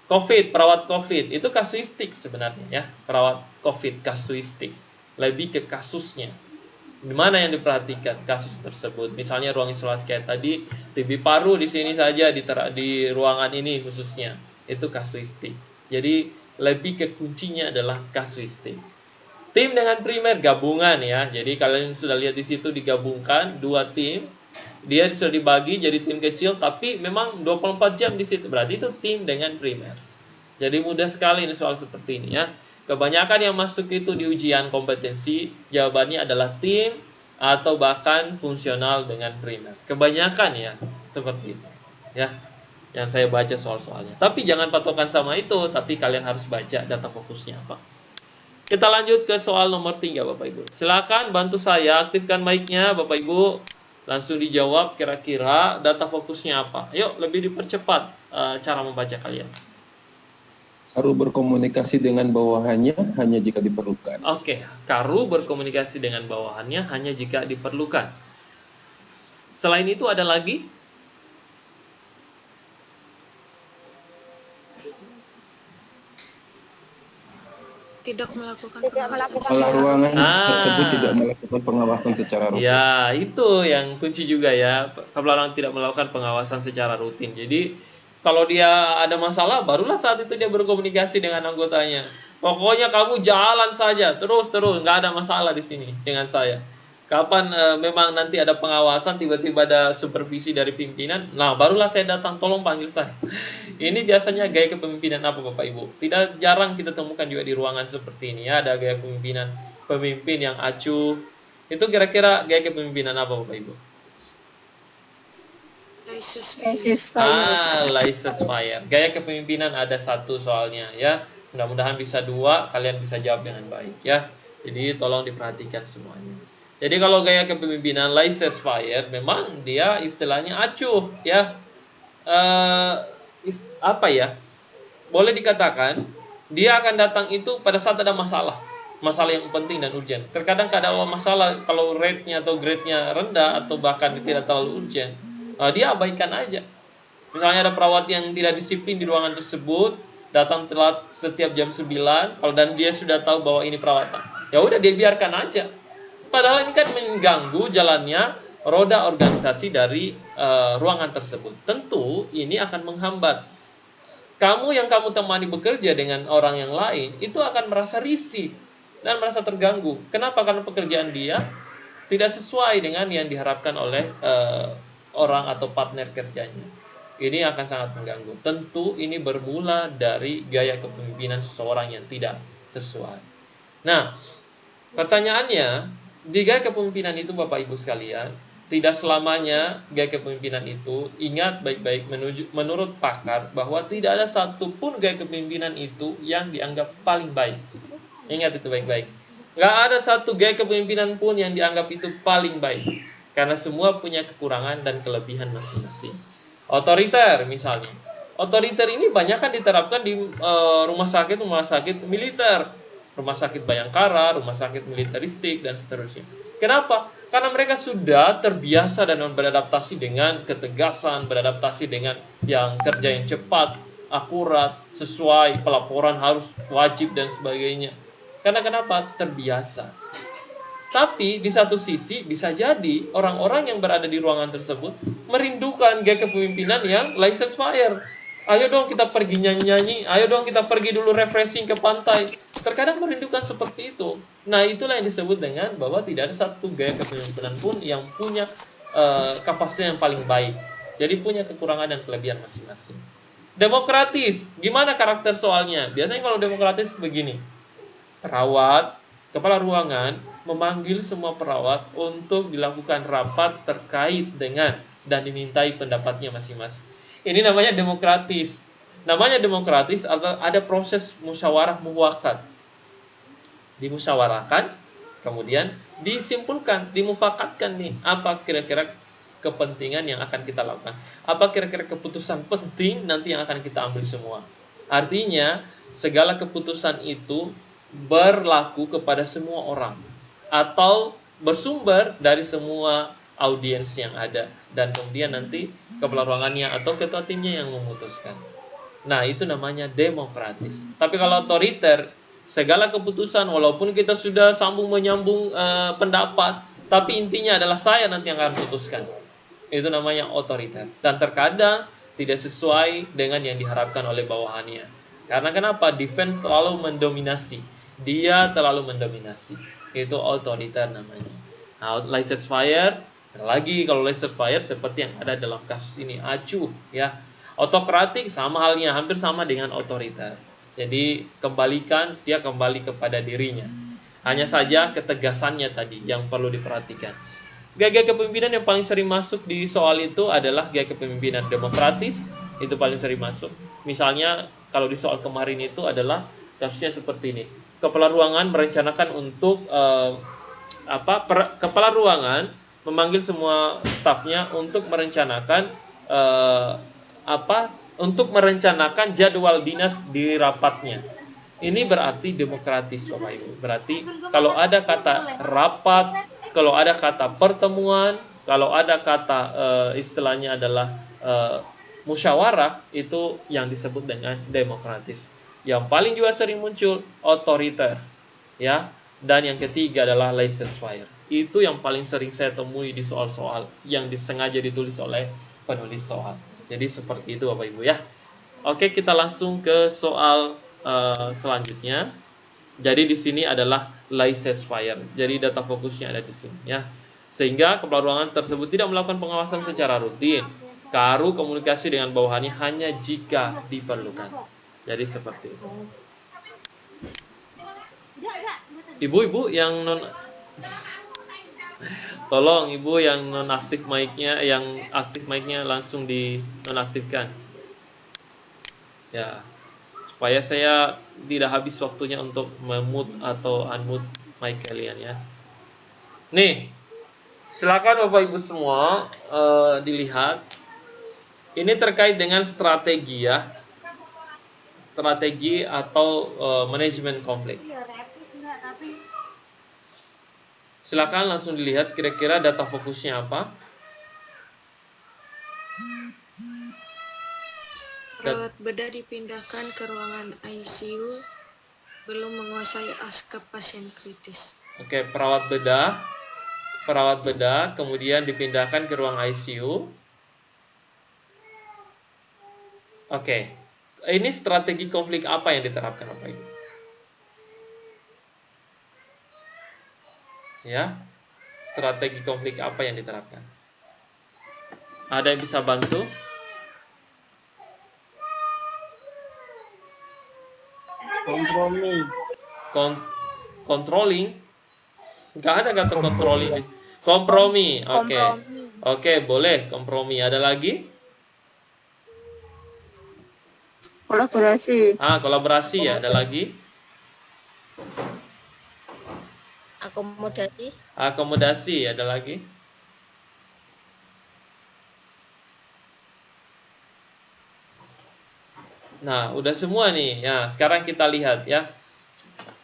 perawat COVID, itu kasuistik sebenarnya, ya. Perawat COVID, kasuistik. Lebih ke kasusnya. Di mana yang diperhatikan kasus tersebut? Misalnya ruang isolasi kayak tadi, TB paru di sini saja, di ruangan ini khususnya. Itu kasuistik. Jadi, lebih ke kuncinya adalah kasuistik. Tim dengan primer gabungan ya. Jadi kalian sudah lihat di situ digabungkan 2 tim. Dia sudah dibagi jadi tim kecil tapi memang 24 jam di situ. Berarti itu tim dengan primer. Jadi mudah sekali ini soal seperti ini ya. Kebanyakan yang masuk itu di ujian kompetensi jawabannya adalah tim atau bahkan fungsional dengan primer. Kebanyakan ya seperti itu. Ya. Yang saya baca soal-soalnya. Tapi jangan patokan sama itu, tapi kalian harus baca data fokusnya apa. Kita lanjut ke soal nomor 3 Bapak Ibu. Silakan bantu saya aktifkan mic-nya Bapak Ibu. Langsung dijawab kira-kira data fokusnya apa. Yuk, lebih dipercepat cara membaca kalian. Karu berkomunikasi dengan bawahannya hanya jika diperlukan. Oke, Karu berkomunikasi dengan bawahannya hanya jika diperlukan. Selain itu ada lagi? Tidak melakukan Kepala ruangan tersebut tidak melakukan pengawasan secara rutin. Ya, itu yang kunci juga ya. Kepala ruangan tidak melakukan pengawasan secara rutin. Jadi, kalau dia ada masalah, barulah saat itu dia berkomunikasi dengan anggotanya. Pokoknya kamu jalan saja, terus, nggak ada masalah di sini dengan saya. Kapan memang nanti ada pengawasan, tiba-tiba ada supervisi dari pimpinan, nah barulah saya datang, tolong panggil saya. Ini biasanya gaya kepemimpinan apa Bapak Ibu? Tidak jarang kita temukan juga di ruangan seperti ini ya, ada gaya kepemimpinan pemimpin yang acuh. Itu kira-kira gaya kepemimpinan apa Bapak Ibu? Laissez-faire. Gaya kepemimpinan ada satu soalnya ya. Mudah-mudahan bisa dua, kalian bisa jawab dengan baik ya. Jadi tolong diperhatikan semuanya. Jadi kalau gaya kepemimpinan laissez-faire, memang dia istilahnya acuh ya. Apa ya? Boleh dikatakan dia akan datang itu pada saat ada masalah yang penting dan urgent. Terkadang kalau masalah, kalau rate-nya atau grade-nya rendah atau bahkan tidak terlalu urgent, dia abaikan aja. Misalnya ada perawat yang tidak disiplin di ruangan tersebut, datang telat setiap jam 9, kalau dan dia sudah tahu bahwa ini perawatan, ya udah dia biarkan aja. Padahal ini kan mengganggu jalannya roda organisasi dari ruangan tersebut. Tentu ini akan menghambat. Kamu yang kamu temani bekerja dengan orang yang lain, itu akan merasa risih dan merasa terganggu. Kenapa? Karena pekerjaan dia tidak sesuai dengan yang diharapkan oleh orang atau partner kerjanya. Ini akan sangat mengganggu. Tentu ini bermula dari gaya kepemimpinan seseorang yang tidak sesuai. Nah, pertanyaannya, di gaya kepemimpinan itu Bapak Ibu sekalian, tidak selamanya gaya kepemimpinan itu, ingat baik-baik menurut pakar, bahwa tidak ada satupun gaya kepemimpinan itu yang dianggap paling baik. Ingat itu baik-baik. Gak ada satu gaya kepemimpinan pun yang dianggap itu paling baik. Karena semua punya kekurangan dan kelebihan masing-masing. Otoriter misalnya. Otoriter ini banyak kan diterapkan di rumah sakit militer. Rumah sakit Bayangkara, rumah sakit militeristik, dan seterusnya. Kenapa? Karena mereka sudah terbiasa dan beradaptasi dengan ketegasan, beradaptasi dengan yang kerja yang cepat, akurat, sesuai, pelaporan harus wajib, dan sebagainya. Karena kenapa? Terbiasa. Tapi di satu sisi bisa jadi orang-orang yang berada di ruangan tersebut merindukan gaya kepemimpinan yang laissez-faire. Ayo dong kita pergi nyanyi-nyanyi, ayo dong kita pergi dulu refreshing ke pantai. Terkadang merindukan seperti itu. Nah, itulah yang disebut dengan bahwa tidak ada satu gaya kepemimpinan pun yang punya kapasitas yang paling baik. Jadi punya kekurangan dan kelebihan masing-masing. Demokratis, gimana karakter soalnya? Biasanya kalau demokratis begini. Perawat, kepala ruangan memanggil semua perawat untuk dilakukan rapat terkait dengan dan dimintai pendapatnya masing-masing. Ini namanya demokratis. Namanya demokratis ada proses musyawarah mufakat. Dimusyawarahkan, kemudian disimpulkan, dimufakatkan nih, apa kira-kira kepentingan yang akan kita lakukan. Apa kira-kira keputusan penting nanti yang akan kita ambil semua. Artinya, segala keputusan itu berlaku kepada semua orang atau bersumber dari semua audiens yang ada, dan kemudian nanti kepala ruangannya atau ketua timnya yang memutuskan. Nah, itu namanya demokratis. Tapi kalau otoriter, segala keputusan walaupun kita sudah sambung menyambung pendapat, tapi intinya adalah saya nanti yang akan putuskan. Itu namanya otoriter. Dan terkadang tidak sesuai dengan yang diharapkan oleh bawahannya. Karena kenapa? Defense terlalu mendominasi. Dia terlalu mendominasi. Itu otoriter namanya. Nah, laissez-faire, lagi kalau laissez-faire seperti yang ada dalam kasus ini, acuh ya. Otokratik sama halnya, hampir sama dengan otoriter. Jadi kembalikan, dia kembali kepada dirinya. Hanya saja ketegasannya tadi yang perlu diperhatikan. Gaya kepemimpinan yang paling sering masuk di soal itu adalah gaya kepemimpinan demokratis. Itu paling sering masuk. Misalnya kalau di soal kemarin itu adalah kasusnya seperti ini. Kepala ruangan merencanakan untuk kepala ruangan memanggil semua stafnya untuk merencanakan untuk merencanakan jadwal dinas di rapatnya. Ini berarti demokratis, Bapak Ibu. Berarti kalau ada kata rapat, kalau ada kata pertemuan, kalau ada kata istilahnya adalah musyawarah, itu yang disebut dengan demokratis. Yang paling juga sering muncul otoriter, ya. Dan yang ketiga adalah laissez-faire. Itu yang paling sering saya temui di soal-soal yang disengaja ditulis oleh penulis soal. Jadi seperti itu Bapak Ibu ya. Oke, kita langsung ke soal selanjutnya. Jadi di sini adalah laissez-faire. Jadi data fokusnya ada di sini ya. Sehingga kepala ruangan tersebut tidak melakukan pengawasan secara rutin. Karu komunikasi dengan bawahannya hanya jika diperlukan. Jadi seperti itu. Ibu-ibu yang non tolong ibu yang nonaktif mic-nya, yang aktif mic-nya langsung di nonaktifkan. Ya, supaya saya tidak habis waktunya untuk memute atau unmute mic kalian ya. Nih, silakan Bapak Ibu semua dilihat. Ini terkait dengan strategi ya. Strategi atau manajemen konflik. Silakan langsung dilihat kira-kira data fokusnya apa. Perawat bedah dipindahkan ke ruangan ICU, belum menguasai askap pasien kritis. Oke, perawat bedah kemudian dipindahkan ke ruang ICU. Oke, ini strategi konflik apa yang diterapkan Bapak Ibu? Ya, strategi konflik apa yang diterapkan? Ada yang bisa bantu? Kompromi. Controlling? Nggak ada kata controlling. Kompromi. Oke. Oke, boleh kompromi. Ada lagi? Kolaborasi. Kolaborasi ya. Ada lagi? Akomodasi. Akomodasi. Ada lagi? Nah, udah semua nih. Ya, sekarang kita lihat ya.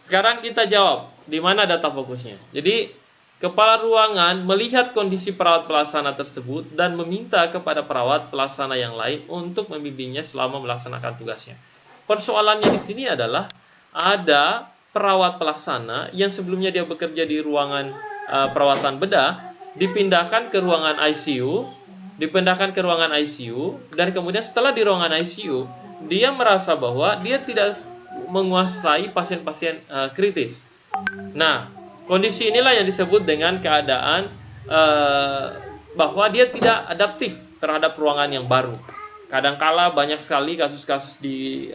Sekarang kita jawab di mana data fokusnya. Jadi, kepala ruangan melihat kondisi perawat pelaksana tersebut dan meminta kepada perawat pelaksana yang lain untuk membimbingnya selama melaksanakan tugasnya. Persoalannya di sini adalah ada perawat pelaksana yang sebelumnya dia bekerja di ruangan perawatan bedah dipindahkan ke ruangan ICU, dan kemudian setelah di ruangan ICU dia merasa bahwa dia tidak menguasai pasien-pasien kritis. Nah, kondisi inilah yang disebut dengan keadaan bahwa dia tidak adaptif terhadap ruangan yang baru. Kadangkala banyak sekali kasus-kasus di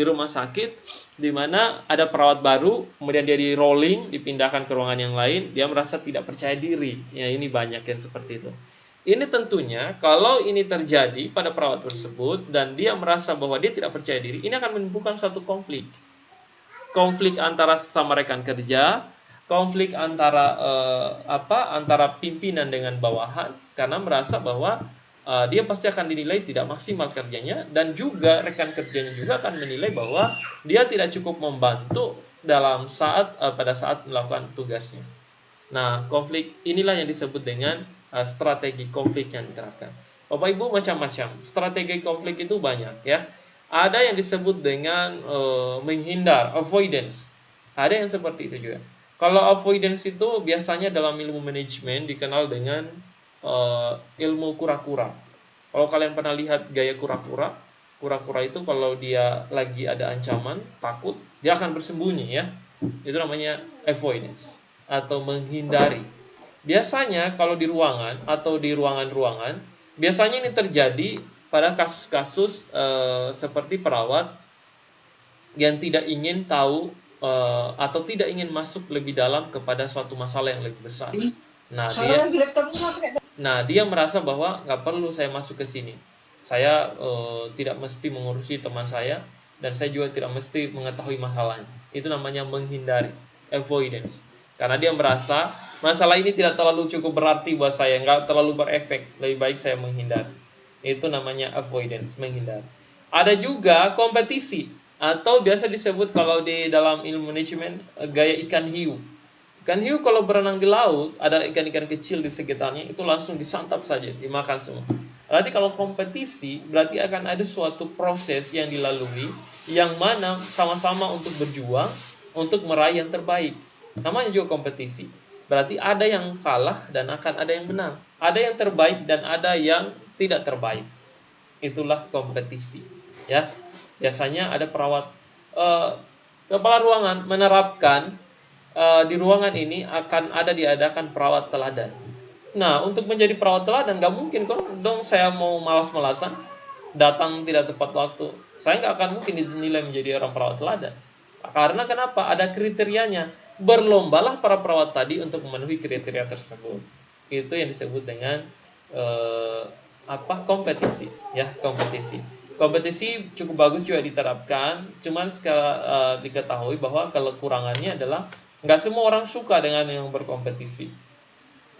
rumah sakit di mana ada perawat baru, kemudian dia di rolling, dipindahkan ke ruangan yang lain, dia merasa tidak percaya diri. Ya, ini banyak yang seperti itu. Ini tentunya kalau ini terjadi pada perawat tersebut dan dia merasa bahwa dia tidak percaya diri, ini akan menimbulkan suatu konflik. Konflik antara sesama rekan kerja, konflik antara antara pimpinan dengan bawahan karena merasa bahwa dia pasti akan dinilai tidak maksimal kerjanya, dan juga rekan kerjanya juga akan menilai bahwa dia tidak cukup membantu dalam pada saat melakukan tugasnya. Nah, konflik inilah yang disebut dengan strategi konflik yang diterapkan. Bapak Ibu, macam-macam strategi konflik itu banyak ya. Ada yang disebut dengan menghindar, avoidance. Ada yang seperti itu juga. Kalau avoidance itu biasanya dalam ilmu manajemen dikenal dengan ilmu kura-kura. Kalau kalian pernah lihat gaya kura-kura, kura-kura itu kalau dia lagi ada ancaman, takut, dia akan bersembunyi ya. Itu namanya avoidance atau menghindari. Biasanya kalau di ruangan atau di ruangan-ruangan, biasanya ini terjadi pada kasus-kasus seperti perawat yang tidak ingin tahu atau tidak ingin masuk lebih dalam kepada suatu masalah yang lebih besar. Nah, dia merasa bahwa nggak perlu saya masuk ke sini. Saya tidak mesti mengurusi teman saya, dan saya juga tidak mesti mengetahui masalahnya. Itu namanya menghindari, avoidance. Karena dia merasa masalah ini tidak terlalu cukup berarti buat saya, nggak terlalu berefek, lebih baik saya menghindar. Itu namanya avoidance, menghindar. Ada juga kompetisi, atau biasa disebut kalau di dalam ilmu manajemen gaya ikan hiu. Ikan hiu kalau berenang di laut, ada ikan-ikan kecil di sekitarnya, itu langsung disantap saja, dimakan semua. Berarti kalau kompetisi, berarti akan ada suatu proses yang dilalui, yang mana sama-sama untuk berjuang, untuk meraih yang terbaik. Namanya juga kompetisi. Berarti ada yang kalah dan akan ada yang menang. Ada yang terbaik dan ada yang tidak terbaik. Itulah kompetisi. Ya, biasanya ada perawat kepala ruangan menerapkan di ruangan ini akan diadakan perawat teladan. Nah, untuk menjadi perawat teladan nggak mungkin dong saya mau malas-malasan datang tidak tepat waktu. Saya nggak akan mungkin dinilai menjadi orang perawat teladan. Karena kenapa? Ada kriterianya. Berlombalah para perawat tadi untuk memenuhi kriteria tersebut. Itu yang disebut dengan kompetisi, ya, kompetisi. Kompetisi cukup bagus juga diterapkan, cuman diketahui bahwa kekurangannya adalah nggak semua orang suka dengan yang berkompetisi.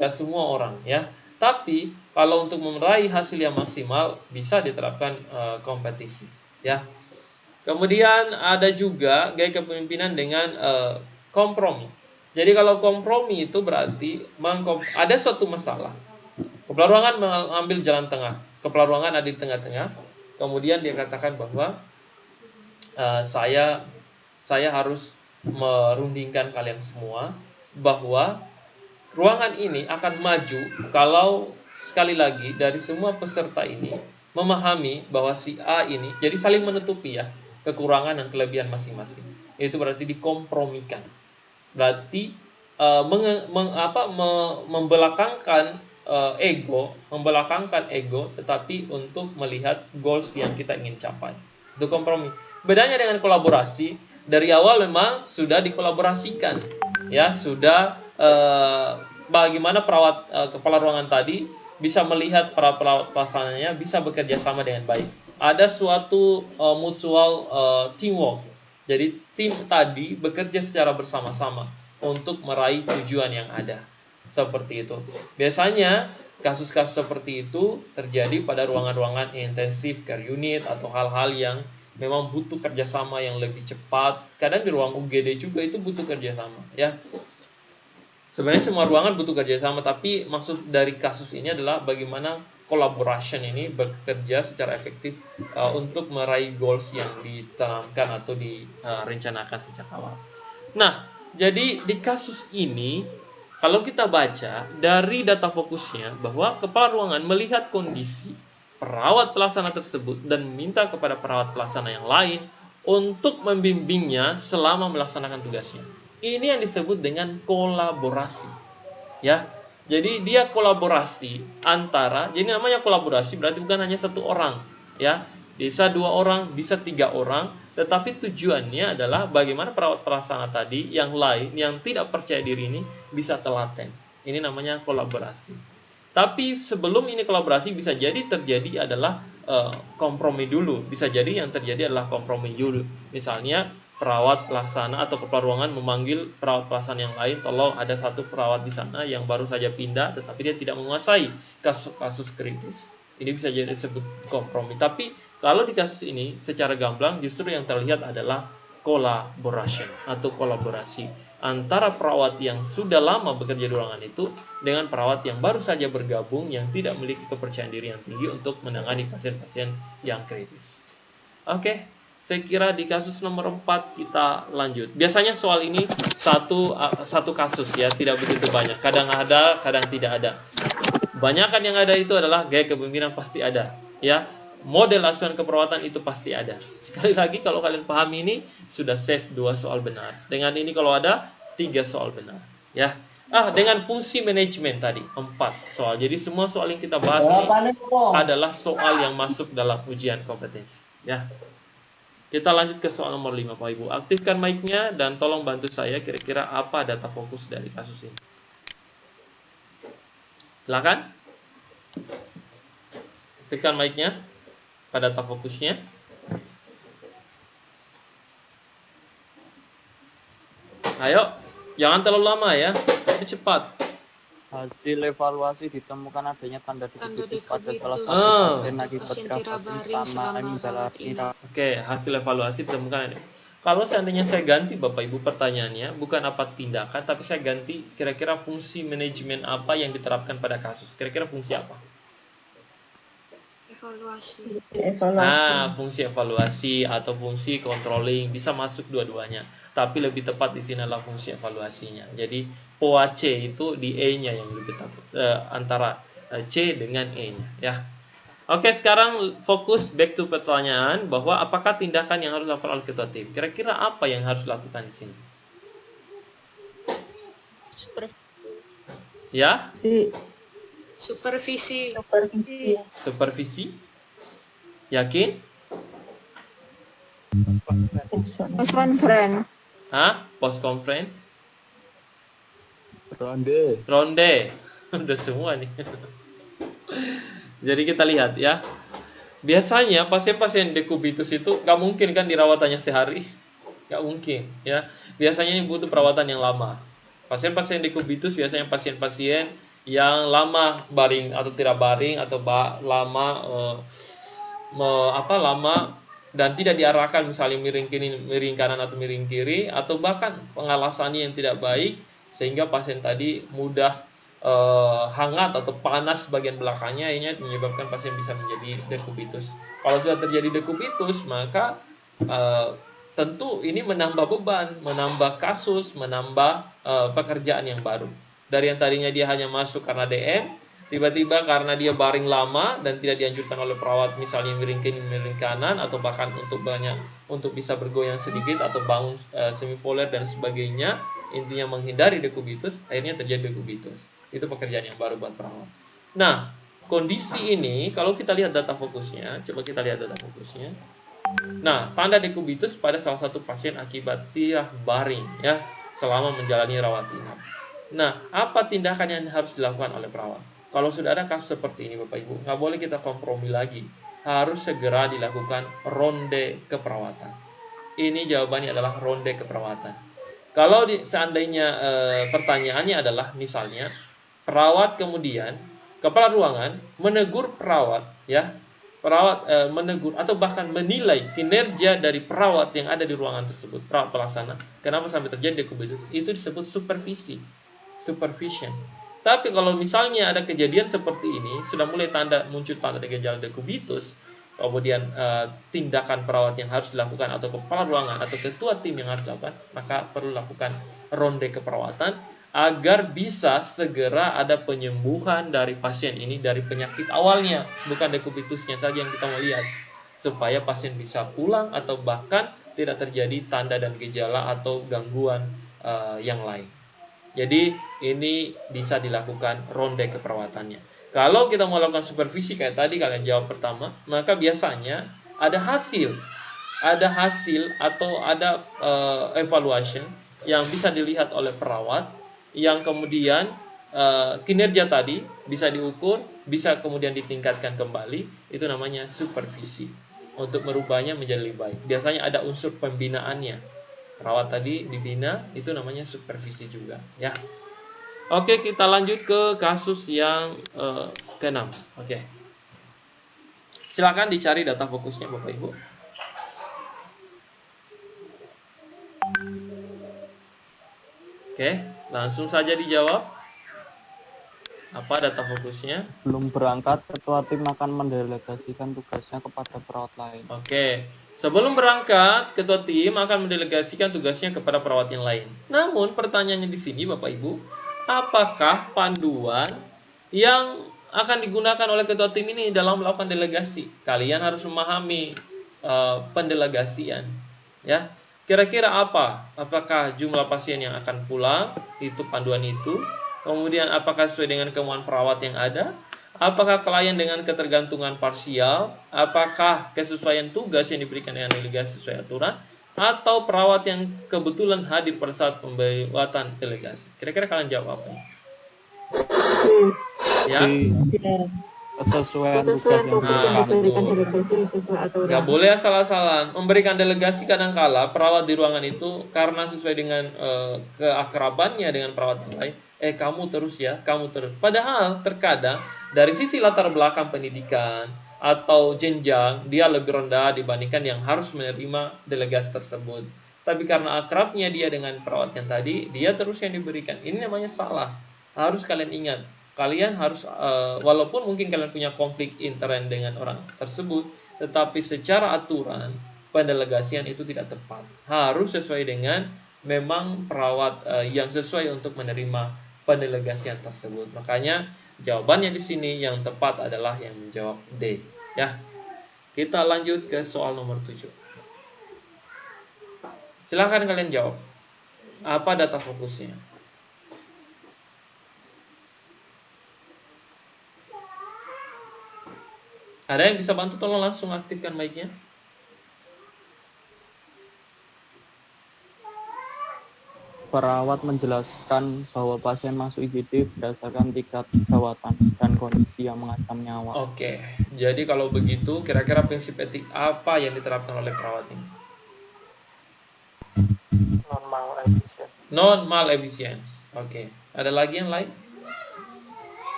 Nggak semua orang, ya. Tapi kalau untuk meraih hasil yang maksimal bisa diterapkan kompetisi, ya. Kemudian ada juga gaya kepemimpinan dengan kompromi. Jadi kalau kompromi itu berarti ada suatu masalah. Kepala ruangan mengambil jalan tengah. Kepala ruangan ada di tengah-tengah. Kemudian dia katakan bahwa saya harus merundingkan kalian semua bahwa ruangan ini akan maju kalau sekali lagi dari semua peserta ini memahami bahwa si A ini, jadi saling menutupi ya kekurangan dan kelebihan masing-masing. Itu berarti dikompromikan. Berarti membelakangkan ego, tetapi untuk melihat goals yang kita ingin capai. Itu kompromi. Bedanya dengan kolaborasi, dari awal memang sudah dikolaborasikan, ya, sudah bagaimana perawat kepala ruangan tadi bisa melihat para perawat pelaksanaannya bisa bekerja sama dengan baik. Ada suatu mutual teamwork. Jadi tim tadi bekerja secara bersama-sama untuk meraih tujuan yang ada. Seperti itu. Biasanya kasus-kasus seperti itu terjadi pada ruangan-ruangan intensif care unit atau hal-hal yang memang butuh kerjasama yang lebih cepat. Kadang di ruang UGD juga itu butuh kerjasama, ya. Sebenarnya semua ruangan butuh kerjasama, tapi maksud dari kasus ini adalah bagaimana collaboration ini bekerja secara efektif untuk meraih goals yang ditanamkan atau direncanakan sejak awal. Nah, jadi di kasus ini, kalau kita baca dari data fokusnya bahwa kepala ruangan melihat kondisi perawat pelaksana tersebut dan meminta kepada perawat pelaksana yang lain untuk membimbingnya selama melaksanakan tugasnya. Ini yang disebut dengan kolaborasi, ya. Jadi dia kolaborasi antara, jadi namanya kolaborasi berarti bukan hanya satu orang, ya. Bisa 2 orang, bisa 3 orang, tetapi tujuannya adalah bagaimana perawat pelaksana tadi yang lain yang tidak percaya diri ini bisa telaten. Ini namanya kolaborasi. Tapi sebelum ini kolaborasi bisa jadi terjadi adalah kompromi dulu. Bisa jadi yang terjadi adalah kompromi dulu. Misalnya perawat pelaksana atau kepala ruangan memanggil perawat pelaksana yang lain, tolong ada satu perawat di sana yang baru saja pindah tetapi dia tidak menguasai kasus-kasus kritis. Ini bisa jadi disebut kompromi. Tapi kalau di kasus ini secara gamblang justru yang terlihat adalah collaboration atau kolaborasi antara perawat yang sudah lama bekerja di ruangan itu dengan perawat yang baru saja bergabung yang tidak memiliki kepercayaan diri yang tinggi untuk menangani pasien-pasien yang kritis. Oke, saya kira di kasus nomor 4 kita lanjut. Biasanya soal ini satu kasus ya, tidak begitu banyak. Kadang ada, kadang tidak ada. Banyakan yang ada itu adalah gaya kepemimpinan pasti ada, ya. Model asuhan keperawatan itu pasti ada. Sekali lagi kalau kalian pahami ini sudah save 2 soal benar. Dengan ini kalau ada 3 soal benar, ya. Dengan fungsi manajemen tadi 4 soal. Jadi semua soal yang kita bahas ini adalah soal yang masuk dalam ujian kompetensi, ya. Kita lanjut ke soal nomor 5, Pak Ibu. Aktifkan mic-nya dan tolong bantu saya kira-kira apa data fokus dari kasus ini. Silakan. Aktifkan mic-nya pada data fokusnya. Ayo, jangan terlalu lama ya, tapi cepat. Hasil evaluasi ditemukan adanya tanda diabetes pada salah satu pasien akibat gravasi. Oke, hasil evaluasi ditemukan. Kalau seandainya saya ganti Bapak Ibu pertanyaannya, bukan apa tindakan, tapi saya ganti kira-kira fungsi manajemen apa yang diterapkan pada kasus. Kira-kira fungsi apa? Evaluasi. Nah, fungsi evaluasi atau fungsi controlling bisa masuk dua-duanya. Tapi lebih tepat di sini adalah fungsi evaluasinya. Jadi POAC itu di E-nya yang lebih tepat, antara C dengan E-nya, ya. Oke, sekarang fokus back to pertanyaan bahwa apakah tindakan yang harus dilakukan oleh ketua tim. Kira-kira apa yang harus dilakukan di sini? Ya, Supervisi. supervisi. Yakin? Post conference. Hah? Post conference? Ronde. Ronde. Udah semua nih. Jadi kita lihat ya. Biasanya pasien-pasien dekubitus itu nggak mungkin kan dirawatannya sehari. Nggak mungkin ya. Biasanya butuh perawatan yang lama. Pasien-pasien dekubitus biasanya pasien-pasien yang lama baring atau tidak baring atau lama lama dan tidak diarahkan, misalnya miring kanan atau miring kiri, atau bahkan pengalasannya yang tidak baik sehingga pasien tadi mudah hangat atau panas bagian belakangnya, ini menyebabkan pasien bisa menjadi dekubitus. Kalau sudah terjadi dekubitus, maka tentu ini menambah beban, menambah kasus, menambah pekerjaan yang baru. Dari yang tadinya dia hanya masuk karena DM, tiba-tiba karena dia baring lama dan tidak dianjurkan oleh perawat, misalnya miring kiri, miring kanan, atau bahkan untuk bisa bergoyang sedikit atau bangun semipoler dan sebagainya, intinya menghindari dekubitus, akhirnya terjadi dekubitus. Itu pekerjaan yang baru buat perawat. Nah, kondisi ini kalau kita lihat data fokusnya, coba kita lihat data fokusnya. Nah, tanda dekubitus pada salah satu pasien akibat tidak baring ya selama menjalani rawat inap. Nah, apa tindakan yang harus dilakukan oleh perawat? Kalau sudah ada kasus seperti ini Bapak Ibu, nggak boleh kita kompromi lagi. Harus segera dilakukan ronde keperawatan. Ini jawabannya adalah ronde keperawatan. Kalau seandainya pertanyaannya adalah misalnya perawat kemudian kepala ruangan menegur perawat ya, menegur atau bahkan menilai kinerja dari perawat yang ada di ruangan tersebut, perawat pelaksana, kenapa sampai terjadi dekubitus, itu disebut supervision. Tapi kalau misalnya ada kejadian seperti ini, sudah mulai muncul tanda gejala dekubitus, kemudian tindakan perawat yang harus dilakukan atau kepala ruangan atau ketua tim yang harus dilakukan, maka perlu lakukan ronde keperawatan agar bisa segera ada penyembuhan dari pasien ini dari penyakit awalnya, bukan dekubitusnya saja yang kita mau lihat, supaya pasien bisa pulang atau bahkan tidak terjadi tanda dan gejala atau gangguan yang lain. Jadi ini bisa dilakukan ronde keperawatannya. Kalau kita mau lakukan supervisi kayak tadi kalian jawab pertama, maka biasanya ada hasil atau ada evaluation yang bisa dilihat oleh perawat, yang kemudian kinerja tadi bisa diukur, bisa kemudian ditingkatkan kembali, itu namanya supervisi untuk merubahnya menjadi lebih baik. Biasanya ada unsur pembinaannya. Perawat tadi dibina, itu namanya supervisi juga ya. Oke, kita lanjut ke kasus yang ke-6. Oke. Silakan dicari data fokusnya Bapak Ibu. Oke, langsung saja dijawab. Apa data fokusnya? Belum berangkat, ketua tim akan mendelegasikan tugasnya kepada perawat lain. Oke. Sebelum berangkat, ketua tim akan mendelegasikan tugasnya kepada perawat yang lain. Namun pertanyaannya di sini Bapak Ibu, apakah panduan yang akan digunakan oleh ketua tim ini dalam melakukan delegasi? Kalian harus memahami pendelegasian, ya. Kira-kira apa? Apakah jumlah pasien yang akan pulang? Itu panduan itu. Kemudian apakah sesuai dengan kemauan perawat yang ada? Apakah klien dengan ketergantungan parsial? Apakah kesesuaian tugas yang diberikan dengan delegasi sesuai aturan? Atau perawat yang kebetulan hadir pada saat pembuatan delegasi? Kira-kira kalian jawab apa? Ya? Kesesuaian tugas yang diberikan delegasi sesuai aturan. Gak boleh asal-asalan. Memberikan delegasi kadangkala perawat di ruangan itu karena sesuai dengan keakrabannya dengan perawat yang lain. Kamu terus ya, kamu terus. Padahal terkadang dari sisi latar belakang pendidikan atau jenjang dia lebih rendah dibandingkan yang harus menerima delegasi tersebut. Tapi karena akrabnya dia dengan perawat yang tadi, dia terus yang diberikan. Ini namanya salah. Harus kalian ingat. Kalian harus, walaupun mungkin kalian punya konflik intern dengan orang tersebut, tetapi secara aturan pendelegasian itu tidak tepat. Harus sesuai dengan memang perawat yang sesuai untuk menerima pendelegasian tersebut. Makanya jawabannya di sini yang tepat adalah yang menjawab D. Ya, kita lanjut ke soal nomor 7. Silahkan kalian jawab. Apa data fokusnya? Ada yang bisa bantu, tolong langsung aktifkan mic-nya. Perawat menjelaskan bahwa pasien masuk IGD berdasarkan tingkat gawatan dan kondisi yang mengancam nyawa. Oke, jadi kalau begitu, kira-kira prinsip etik apa yang diterapkan oleh perawat ini? Non malefisiens. Oke, ada lagi yang lain?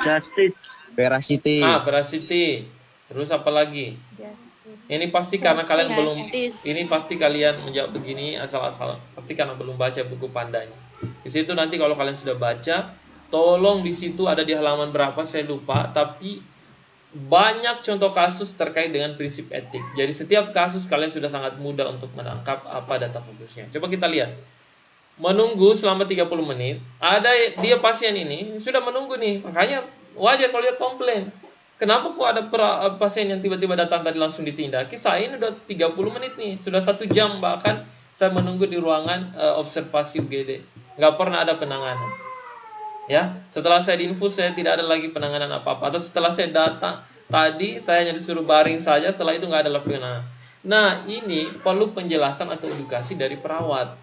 Justice. Veracity. Veracity. Terus apa lagi? Ini pasti karena kalian belum, ini pasti kalian menjawab begini asal-asal, pasti karena belum baca buku pandanya. Di situ nanti kalau kalian sudah baca, tolong di situ ada di halaman berapa saya lupa, tapi banyak contoh kasus terkait dengan prinsip etik. Jadi setiap kasus kalian sudah sangat mudah untuk menangkap apa data fokusnya. Coba kita lihat. Menunggu selama 30 menit, ada dia pasien ini sudah menunggu nih, makanya wajar kalau dia komplain. Kenapa kok ada pasien yang tiba-tiba datang tadi langsung ditindaki? Saya ini udah 30 menit nih, sudah 1 jam bahkan saya menunggu di ruangan observasi UGD. Nggak pernah ada penanganan. Ya, setelah saya diinfus saya tidak ada lagi penanganan apa-apa. Atau setelah saya datang tadi saya hanya disuruh baring saja, setelah itu nggak ada lagi penanganan. Nah, ini perlu penjelasan atau edukasi dari perawat.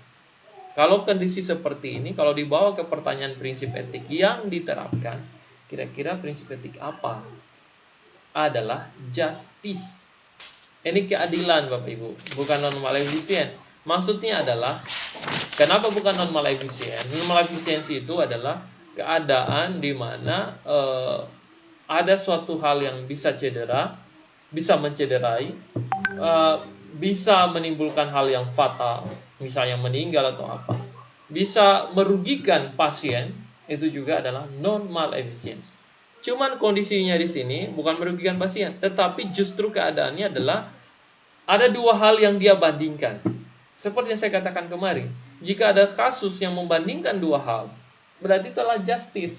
Kalau kondisi seperti ini, kalau dibawa ke pertanyaan prinsip etik yang diterapkan, kira-kira prinsip etik apa? Adalah justice. Ini keadilan Bapak Ibu, bukan non maleficent. Maksudnya adalah, kenapa bukan non maleficent? Non maleficent itu adalah keadaan di mana ada suatu hal yang bisa cedera, bisa mencederai, bisa menimbulkan hal yang fatal, misalnya meninggal atau apa, bisa merugikan pasien, itu juga adalah non maleficence. Cuman kondisinya di sini bukan merugikan pasien, tetapi justru keadaannya adalah ada 2 hal yang dia bandingkan. Seperti yang saya katakan kemarin, jika ada kasus yang membandingkan 2 hal, berarti itu adalah justice.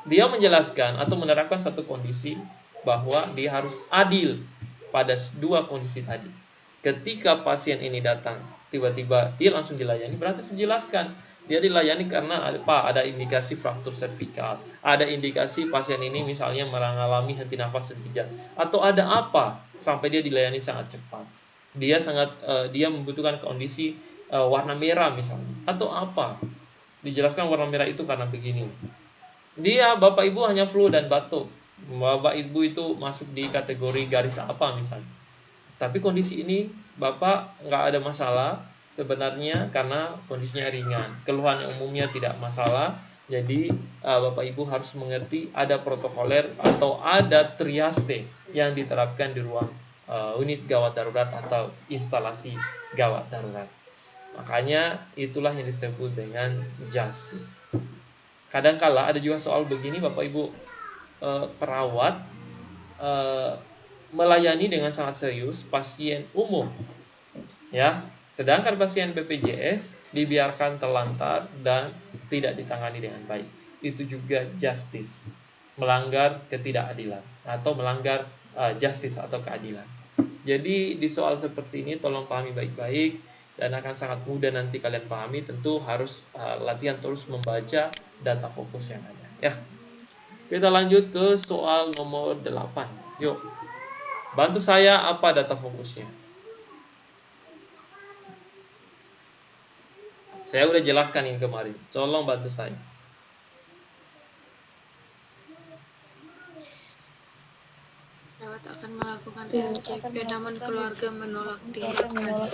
Dia menjelaskan atau menerapkan satu kondisi bahwa dia harus adil pada 2 kondisi tadi. Ketika pasien ini datang, tiba-tiba dia langsung dilayani, berarti harus dijelaskan. Dia dilayani karena ada indikasi fraktur servikal, ada indikasi pasien ini misalnya mengalami henti nafas sekejap, atau ada apa sampai dia dilayani sangat cepat. Dia membutuhkan kondisi warna merah misalnya, atau apa. Dijelaskan warna merah itu karena begini. Dia Bapak Ibu hanya flu dan batuk. Bapak Ibu itu masuk di kategori garis apa misalnya. Tapi kondisi ini Bapak nggak ada masalah. Sebenarnya karena kondisinya ringan, keluhan yang umumnya tidak masalah. Jadi Bapak Ibu harus mengerti ada protokoler atau ada triase yang diterapkan di ruang unit gawat darurat atau instalasi gawat darurat. Makanya itulah yang disebut dengan justice. Kadangkala ada juga soal begini Bapak Ibu, perawat melayani dengan sangat serius pasien umum, ya. Sedangkan pasien BPJS dibiarkan terlantar dan tidak ditangani dengan baik. Itu juga justice, melanggar ketidakadilan atau melanggar justice atau keadilan. Jadi di soal seperti ini tolong pahami baik-baik dan akan sangat mudah nanti kalian pahami. Tentu harus latihan terus membaca data fokus yang ada. Ya, kita lanjut ke soal nomor 8. Yuk, bantu saya apa data fokusnya. Saya udah jelaskan ini kemarin. Tolong bantu saya. Perawat akan melakukan RCP namun keluarga menolak tindakan.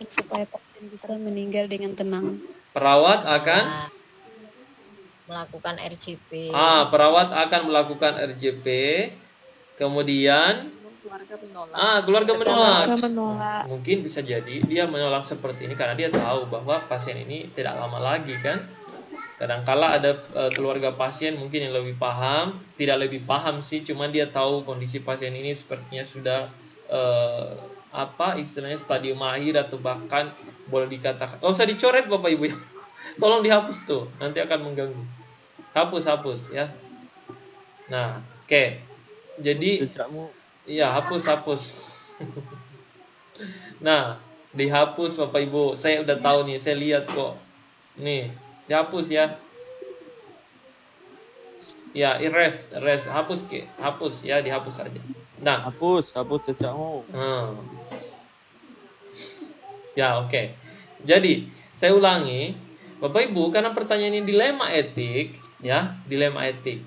Supaya pasien bisa meninggal dengan tenang. Perawat akan melakukan RCP. Perawat akan melakukan RCP. Kemudian keluarga menolak. Mungkin bisa jadi dia menolak seperti ini karena dia tahu bahwa pasien ini tidak lama lagi kan. Kadangkala ada keluarga pasien mungkin yang lebih paham, tidak lebih paham sih, cuman dia tahu kondisi pasien ini sepertinya sudah istilahnya stadium akhir atau bahkan boleh dikatakan. Usah dicoret Bapak Ibu ya. Tolong dihapus tuh, nanti akan mengganggu. Hapus ya. Nah, oke. Jadi iya, hapus. Nah, dihapus Bapak Ibu. Saya udah tahu nih, saya lihat kok. Nih, dihapus ya. Ya, erase, hapus ya, dihapus saja. Nah, hapus jejakmu. Ya, oke. Jadi, saya ulangi, Bapak Ibu, karena pertanyaan ini dilema etik, ya, dilema etik.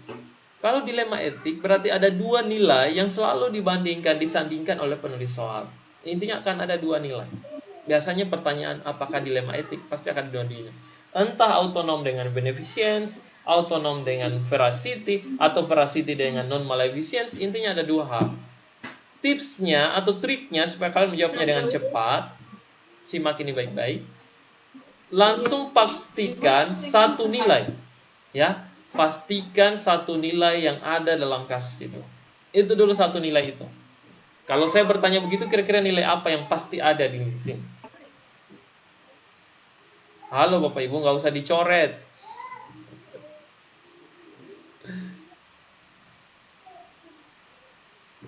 Kalau dilema etik berarti ada dua nilai yang selalu disandingkan oleh penulis soal. Intinya akan ada dua nilai. Biasanya pertanyaan apakah dilema etik pasti akan dua nilai. Entah autonom dengan beneficence, autonom dengan veracity, atau veracity dengan non-maleficence. Intinya ada dua hal. Tipsnya atau triknya supaya kalian menjawabnya dengan cepat, simak ini baik-baik. Langsung pastikan satu nilai, ya. Pastikan satu nilai yang ada dalam kasus itu. Itu dulu satu nilai itu. Kalau saya bertanya begitu, kira-kira nilai apa yang pasti ada di sini? Halo Bapak Ibu, nggak usah dicoret.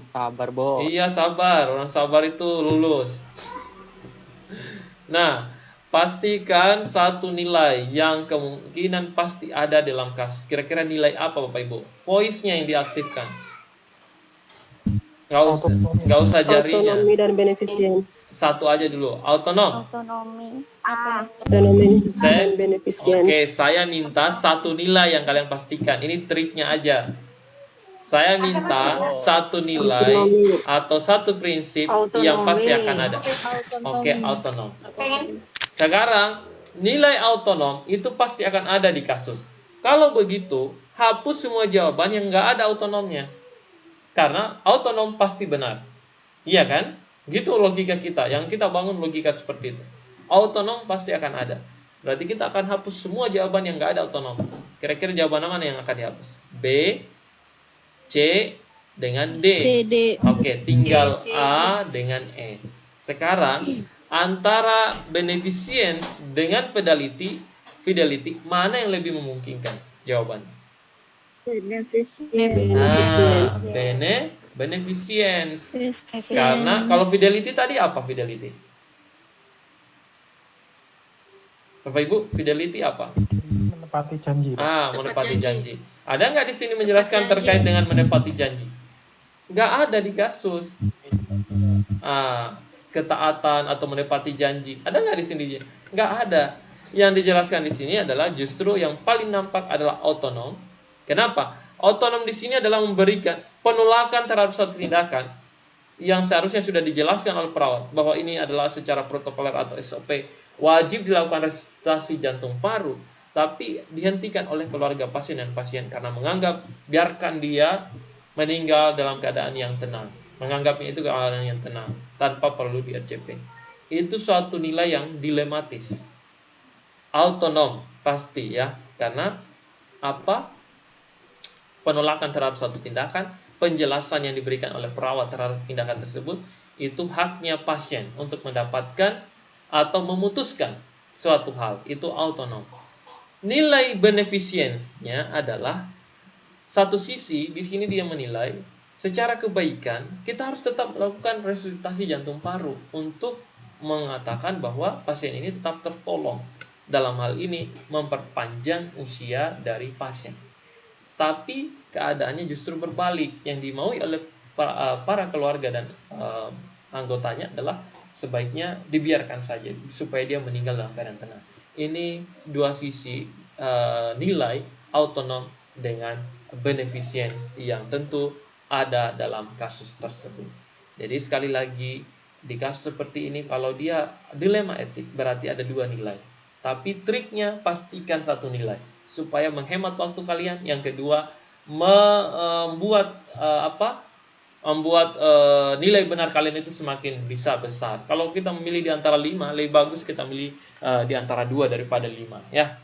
Sabar, Bo. Iya, sabar. Orang sabar itu lulus. Nah, pastikan satu nilai yang kemungkinan pasti ada dalam kasus. Kira-kira nilai apa Bapak Ibu? Voice-nya yang diaktifkan. Nggak usah jarinya. Autonomi dan beneficence. Satu aja dulu. Autonom. Autonomi. Autonomi dan beneficence. Oke, saya minta satu nilai yang kalian pastikan. Ini triknya aja. Saya minta satu nilai atau satu prinsip yang pasti akan ada. Oke, autonom. Sekarang, nilai autonom itu pasti akan ada di kasus. Kalau begitu, hapus semua jawaban yang nggak ada autonomnya. Karena autonom pasti benar. Iya kan? Gitu logika kita. Yang kita bangun logika seperti itu. Autonom pasti akan ada. Berarti kita akan hapus semua jawaban yang nggak ada autonom. Kira-kira jawaban mana yang akan dihapus? B, C, dengan D. C, D. Oke, tinggal A dengan E. Sekarang, antara beneficence dengan fidelity, mana yang lebih memungkinkan jawabannya? Beneficence. Karena kalau fidelity tadi apa fidelity? Bapak Ibu, fidelity apa? Menepati janji. Menepati janji. Ada nggak di sini menjelaskan terkait dengan menepati janji? Nggak ada di kasus. Ketaatan atau menepati janji. Ada nggak di sini? Nggak ada. Yang dijelaskan di sini adalah justru yang paling nampak adalah autonom. Kenapa? Autonom di sini adalah memberikan penolakan terhadap suatu tindakan yang seharusnya sudah dijelaskan oleh perawat bahwa ini adalah secara protokoler atau SOP wajib dilakukan resusitasi jantung paru, tapi dihentikan oleh keluarga pasien dan pasien karena menganggap biarkan dia meninggal dalam keadaan yang tenang. Menganggapnya itu keadaan yang tenang tanpa perlu di RCP. Itu suatu nilai yang dilematis. Autonom pasti ya, karena apa? Penolakan terhadap suatu tindakan, penjelasan yang diberikan oleh perawat terhadap tindakan tersebut, itu haknya pasien untuk mendapatkan atau memutuskan suatu hal. Itu autonom. Nilai beneficence-nya adalah satu sisi, di sini dia menilai secara kebaikan, kita harus tetap melakukan resusitasi jantung paru untuk mengatakan bahwa pasien ini tetap tertolong. Dalam hal ini, memperpanjang usia dari pasien. Tapi keadaannya justru berbalik. Yang dimaui oleh para keluarga dan anggotanya adalah sebaiknya dibiarkan saja supaya dia meninggal dalam keadaan tenang. Ini dua sisi nilai autonom dengan beneficence yang tentu ada dalam kasus tersebut. Jadi sekali lagi, di kasus seperti ini kalau dia dilema etik berarti ada dua nilai. Tapi triknya pastikan satu nilai supaya menghemat waktu kalian. Yang kedua, membuat nilai benar kalian itu semakin bisa besar. Kalau kita memilih di antara 5, lebih bagus kita milih di antara 2 daripada 5 ya.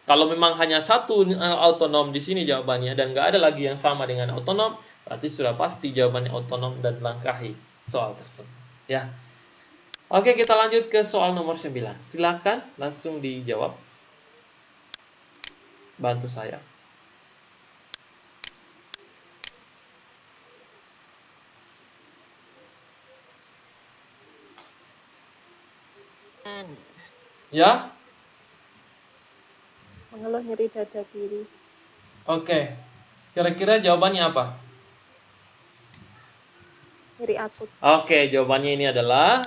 Kalau memang hanya satu autonom di sini jawabannya dan nggak ada lagi yang sama dengan autonom, berarti sudah pasti jawabannya autonom dan langkahi soal tersebut ya. Oke, kita lanjut ke soal nomor 9. Silakan langsung dijawab. Bantu saya. Ya? Mengeluh nyeri dada kiri. Oke. Kira-kira jawabannya apa? Nyeri akut. Oke, jawabannya ini adalah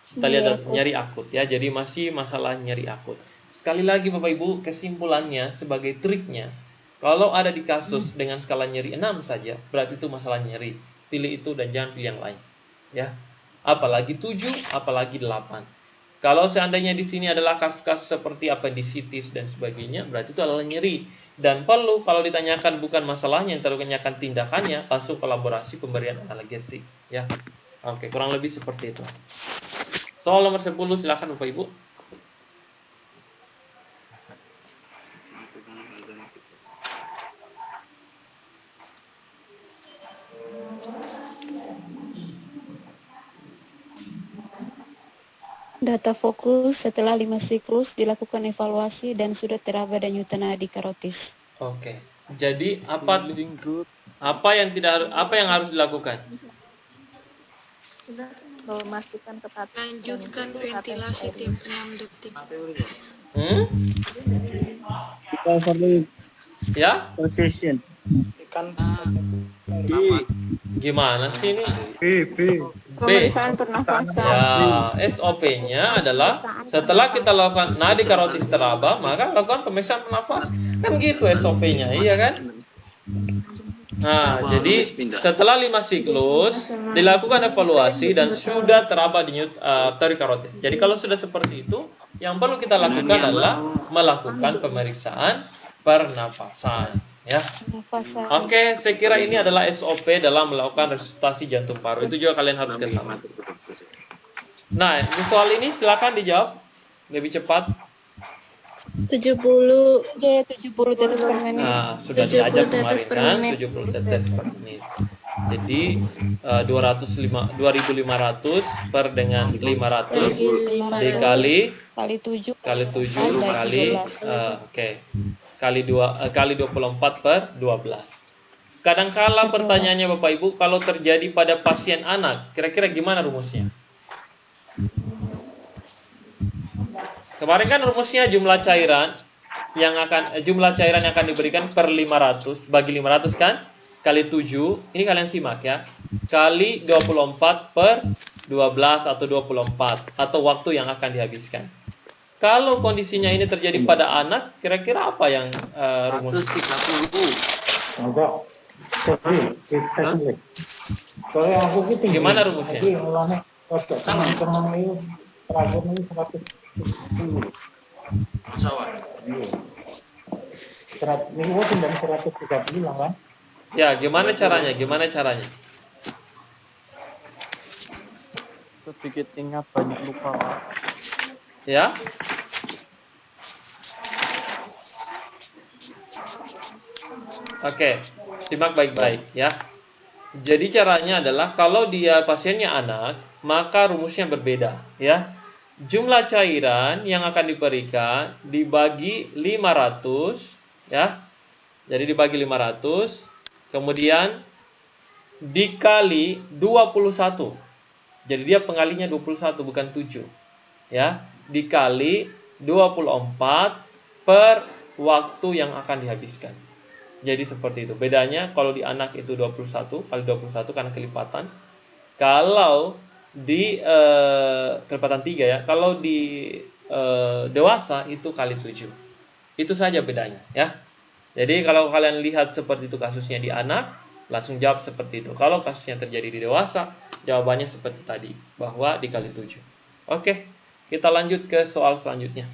kita lihat Nyeri akut. nyeri akut ya. Jadi masih masalah nyeri akut. Sekali lagi Bapak Ibu, kesimpulannya sebagai triknya, kalau ada di kasus dengan skala nyeri 6 saja, berarti itu masalah nyeri. Pilih itu dan jangan pilih yang lain. Ya. Apalagi 7, apalagi 8. Kalau seandainya di sini adalah kasus-kasus seperti appendicitis dan sebagainya, berarti itu adalah nyeri. Dan perlu kalau ditanyakan bukan masalahnya, yang ditanyakan tindakannya, langsung kolaborasi pemberian analgesik. Ya. Oke, kurang lebih seperti itu. Soal nomor 10, silakan Bapak Ibu. Data fokus setelah 5 siklus dilakukan evaluasi dan sudah teraba dan euthanasia karotis. Oke. Jadi apa yang harus dilakukan? Sudah memastikan ketat. Lanjutkan ventilasi tiap 6 detik. Ya? Position. Gimana sih ini? B. Pemeriksaan pernafasan. Ya, SOP-nya adalah setelah kita lakukan nadi karotis teraba, maka lakukan pemeriksaan pernafasan. Kan gitu SOP-nya, iya kan? Nah, jadi setelah 5 siklus dilakukan evaluasi dan sudah teraba di teori karotis. Jadi kalau sudah seperti itu, yang perlu kita lakukan adalah melakukan pemeriksaan pernafasan. Ya. Oke, saya kira ini adalah SOP dalam melakukan resusitasi jantung paru. Itu juga kalian harus ketahui. Nah, di soal ini silakan dijawab lebih cepat. 70 tetes per menit. Nah, sudah diajar kemarin kan 70 tetes per menit. Jadi 2.500 per dengan 500 dikali kali 7 kali oke. Kali 24 per 12. Kadangkala pertanyaannya Bapak Ibu, kalau terjadi pada pasien anak, kira-kira gimana rumusnya? Kemarin kan rumusnya jumlah cairan yang akan diberikan per 500 bagi 500 kan? Kali 7, ini kalian simak ya. Kali 24 per 12 atau 24 atau waktu yang akan dihabiskan. Kalau kondisinya ini terjadi pada anak, kira-kira apa yang rumus? 130. Gimana rumusnya? Ya, gimana caranya? Sedikit ingat, banyak lupa. Ya. Oke, simak baik-baik ya. Jadi caranya adalah kalau dia pasiennya anak, maka rumusnya berbeda ya. Jumlah cairan yang akan diberikan dibagi 500 ya. Jadi dibagi 500, kemudian dikali 21. Jadi dia pengalinya 21 bukan 7. Ya, dikali 24 per waktu yang akan dihabiskan. Jadi seperti itu. Bedanya kalau di anak itu 21 kali 21 karena kelipatan. Kalau di kelipatan 3 ya. Kalau di dewasa itu kali 7. Itu saja bedanya ya. Jadi kalau kalian lihat seperti itu kasusnya di anak, langsung jawab seperti itu. Kalau kasusnya terjadi di dewasa, jawabannya seperti tadi, bahwa dikali 7. Oke. Kita lanjut ke soal selanjutnya.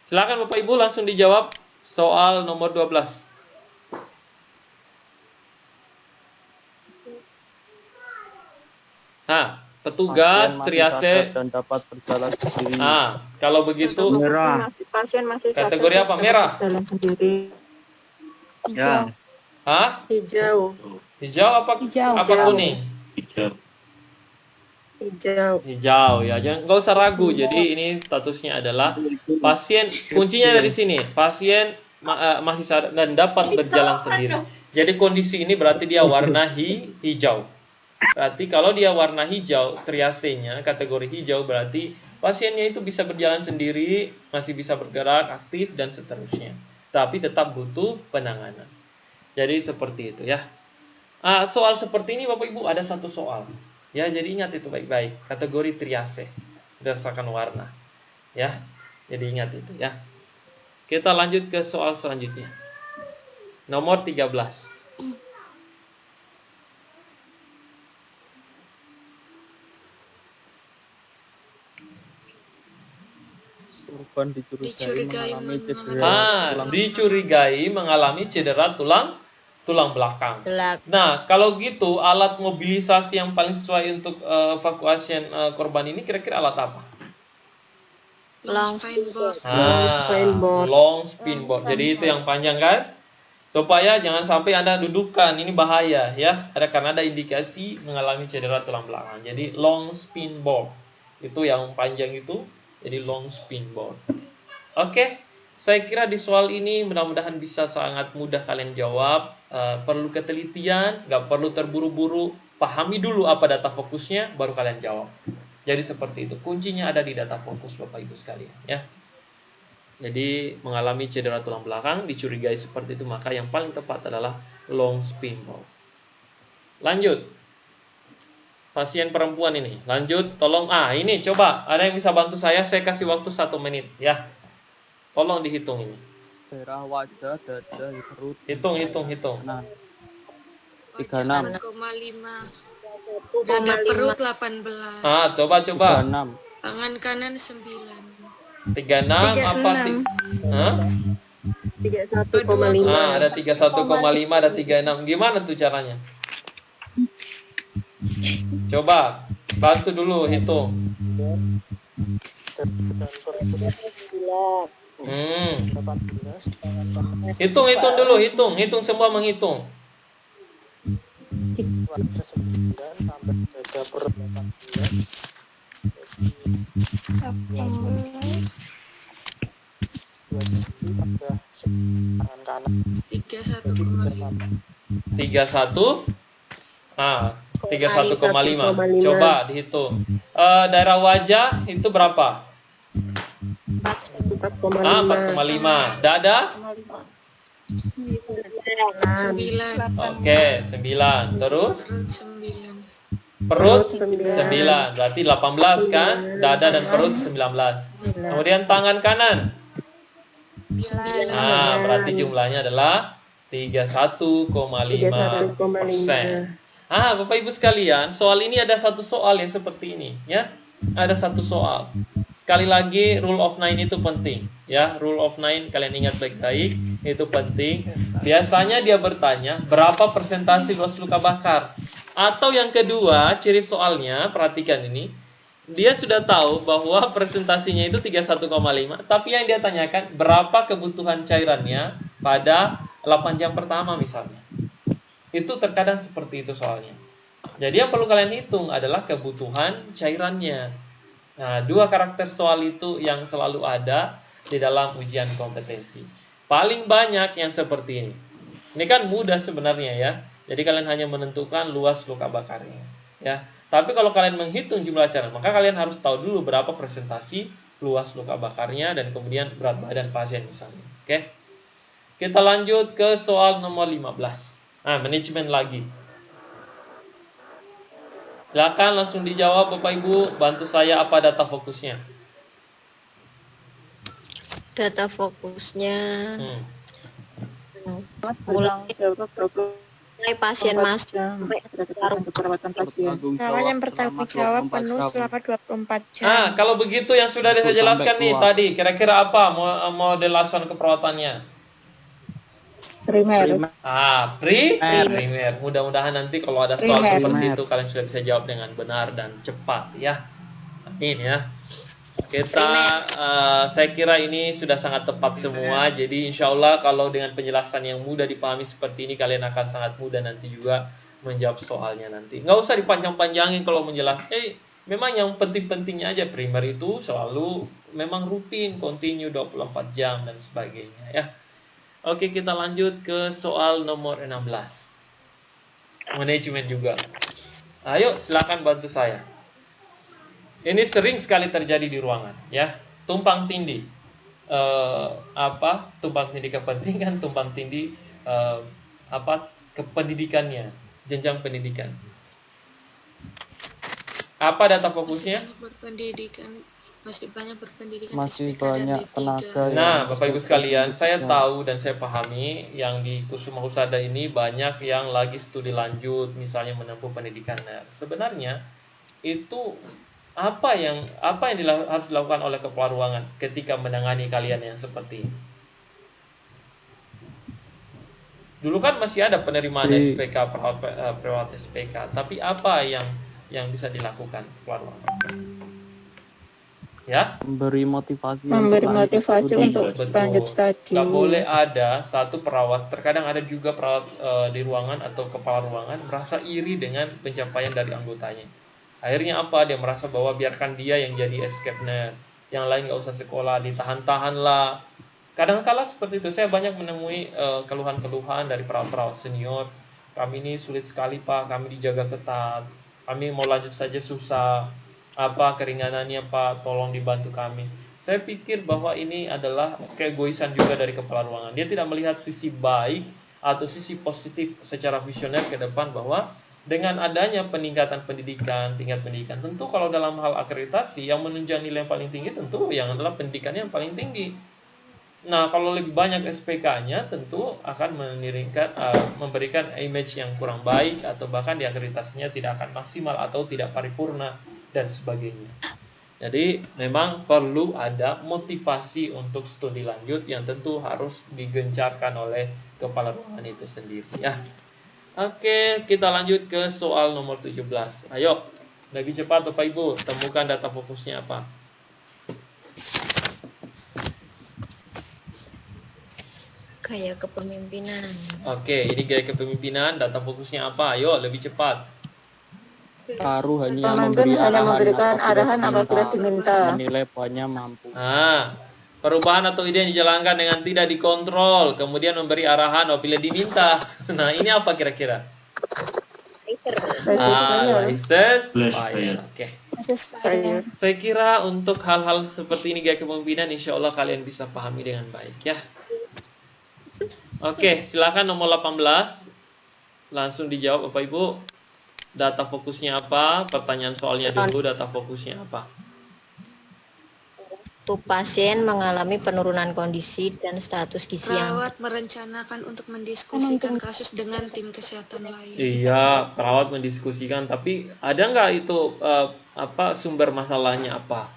Silakan Bapak Ibu langsung dijawab soal nomor 12. Nah, petugas triase dan dapat berjalan sendiri. Nah, kalau begitu Merah. Pasien masih kategori apa? Merah? Jalan sendiri. Ya. Hah? Hijau. Hijau apa kuning? Hijau ya, jangan nggak usah ragu. Jadi ini statusnya adalah pasien, kuncinya dari sini, pasien masih sadar dan dapat berjalan sendiri. Jadi kondisi ini berarti dia warna hijau. Berarti kalau dia warna hijau, triasenya kategori hijau, berarti pasiennya itu bisa berjalan sendiri, masih bisa bergerak, aktif dan seterusnya. tapi tetap butuh penanganan. Jadi seperti itu ya. Soal seperti ini Bapak Ibu ada satu soal. Ya, jadi ingat itu baik-baik. Kategori triase berdasarkan warna. Ya. Jadi ingat itu ya. Kita lanjut ke soal selanjutnya. Nomor 13. Korban dicurigai mengalami cedera tulang belakang. Nah, kalau gitu alat mobilisasi yang paling sesuai untuk evakuasi korban ini kira-kira alat apa? Long spinboard. Long spinboard. Jadi itu yang panjang kan? Supaya jangan sampai Anda dudukkan, ini bahaya ya. Karena ada indikasi mengalami cedera tulang belakang. Jadi long spinboard. Itu yang panjang itu. Jadi long spinboard. Oke, saya kira di soal ini mudah-mudahan bisa sangat mudah kalian jawab. Perlu ketelitian, nggak perlu terburu-buru. Pahami dulu apa data fokusnya, baru kalian jawab. Jadi seperti itu. Kuncinya ada di data fokus Bapak Ibu sekalian. Ya. Jadi mengalami cedera tulang belakang, dicurigai seperti itu, maka yang paling tepat adalah long spinboard. Lanjut. Pasien perempuan ini. Lanjut, tolong. Ini coba. Ada yang bisa bantu saya? Saya kasih waktu 1 menit. Ya. Tolong dihitung ini. Daerah wajah, dada, perut. Hitung. Nah. 36,5. Dada perut 18. Coba. 36. Tangan kanan 9. 36 apa sih? 31,5. Ada 31,5, ada 36. Gimana tuh caranya? Coba bantu dulu hitung. Hitung dulu, hitung semua menghitung. Tiga satu. 31,5. Coba dihitung. Daerah wajah itu berapa? 4,5. Dada? 9. Oke, 9. Terus? Perut 9. Berarti 18 kan? Dada dan perut 19. Kemudian tangan kanan? Berarti jumlahnya adalah 31,5%. Bapak Ibu sekalian, soal ini ada satu soal yang seperti ini, ya. Ada satu soal. Sekali lagi, rule of 9 itu penting, ya. Rule of 9 kalian ingat baik-baik, itu penting. Biasanya dia bertanya, berapa persentase luas luka bakar? Atau yang kedua, ciri soalnya, perhatikan ini, dia sudah tahu bahwa presentasinya itu 31,5, tapi yang dia tanyakan, berapa kebutuhan cairannya pada 8 jam pertama misalnya. Itu terkadang seperti itu soalnya. Jadi yang perlu kalian hitung adalah kebutuhan cairannya. Nah, 2 karakter soal itu yang selalu ada di dalam ujian kompetensi. Paling banyak yang seperti ini. Ini kan mudah sebenarnya ya. Jadi kalian hanya menentukan luas luka bakarnya. Ya. Tapi kalau kalian menghitung jumlah cairan, maka kalian harus tahu dulu berapa presentasi luas luka bakarnya dan kemudian berat badan pasien misalnya. Oke. Kita lanjut ke soal nomor 15. Manajemen lagi. Silakan langsung dijawab Bapak Ibu, bantu saya apa data fokusnya. Data fokusnya Mulai pasien masuk perawatan pasien. Kawan yang bertanggung jawab penuh selama 24 jam. Kalau begitu yang sudah saya jelaskan nih tadi, kira-kira apa model asuhan keperawatannya? Primer. Primer. Mudah-mudahan nanti kalau ada soal seperti itu kalian sudah bisa jawab dengan benar dan cepat ya. Amin ya. Saya kira ini sudah sangat tepat semua. Jadi insya Allah kalau dengan penjelasan yang mudah dipahami seperti ini, kalian akan sangat mudah nanti juga menjawab soalnya nanti. Nggak usah dipanjang-panjangin kalau menjelaskan. Memang yang penting-pentingnya aja. Primer itu selalu memang rutin, continue 24 jam dan sebagainya ya. Oke, kita lanjut ke soal nomor 16. Manajemen juga. Ayo, silakan bantu saya. Ini sering sekali terjadi di ruangan, ya. Tumpang tindih. tumpang tindih kepentingan, tumpang tindih kependidikannya, jenjang pendidikan. Apa data fokusnya? Masih banyak berpendidikan Masih SPK dan banyak D3. tenaga Nah, yang Bapak Ibu bekerja sekalian, di saya bidang tahu dan saya pahami yang di Kusuma Husada ini banyak yang lagi studi lanjut, misalnya menempuh pendidikan. Nah, sebenarnya itu apa yang harus dilakukan oleh kepala ruangan ketika menangani kalian yang seperti ini? Dulu kan masih ada penerimaan Di- SPK, perawat SPK, tapi apa yang bisa dilakukan kepala ruangan? Ya, memberi motivasi Memberi untuk lanjut motivasi studi. untuk lanjut studi. nggak boleh ada satu perawat. Terkadang ada juga perawat di ruangan atau kepala ruangan merasa iri dengan pencapaian dari anggotanya. Akhirnya apa? Dia merasa bahwa biarkan dia yang jadi escape net, yang lain nggak usah sekolah, ditahan-tahan lah. Kadang-kala seperti itu. Saya banyak menemui keluhan-keluhan dari perawat-perawat senior. Kami ini sulit sekali Pak, kami dijaga ketat, kami mau lanjut saja susah. Apa keringanannya Pak, tolong dibantu kami. Saya pikir bahwa ini adalah keegoisan juga dari kepala ruangan. Dia tidak melihat sisi baik atau sisi positif secara visioner ke depan, bahwa dengan adanya peningkatan pendidikan, tingkat pendidikan, tentu kalau dalam hal akreditasi yang menunjang nilai yang paling tinggi tentu yang adalah pendidikannya yang paling tinggi. Nah, kalau lebih banyak SPK-nya tentu akan memberikan image yang kurang baik, atau bahkan di akreditasinya tidak akan maksimal atau tidak paripurna dan sebagainya. Jadi memang perlu ada motivasi untuk studi lanjut yang tentu harus digencarkan oleh kepala ruangan itu sendiri ya. Oke, kita lanjut ke soal nomor 17. Ayo, lebih cepat Bapak Ibu, temukan data fokusnya apa? Gaya kepemimpinan. Oke, ini gaya kepemimpinan, data fokusnya apa? Ayo, lebih cepat. Karu hanya Pemimpin hanya memberikan arahan apabila diminta. menilai puannya mampu. Nah, perubahan atau ide yang dijalankan dengan tidak dikontrol, kemudian memberi arahan apabila diminta. Nah, ini apa kira-kira? License fire. Oke. Saya kira untuk hal-hal seperti ini gaya kepemimpinan, insya Allah kalian bisa pahami dengan baik ya. Oke, silakan nomor 18. Langsung dijawab Bapak Ibu. Data fokusnya apa? Pertanyaan soalnya dulu, data fokusnya apa? Satu pasien mengalami penurunan kondisi dan status gizi yang Perawat merencanakan untuk mendiskusikan kasus dengan tim kesehatan lain. Iya, perawat mendiskusikan, tapi ada nggak itu sumber masalahnya apa?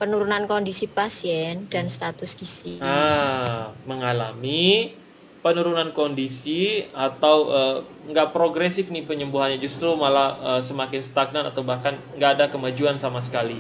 penurunan kondisi pasien dan status gizi. Mengalami penurunan kondisi atau nggak progresif nih penyembuhannya, justru malah semakin stagnan atau bahkan nggak ada kemajuan sama sekali.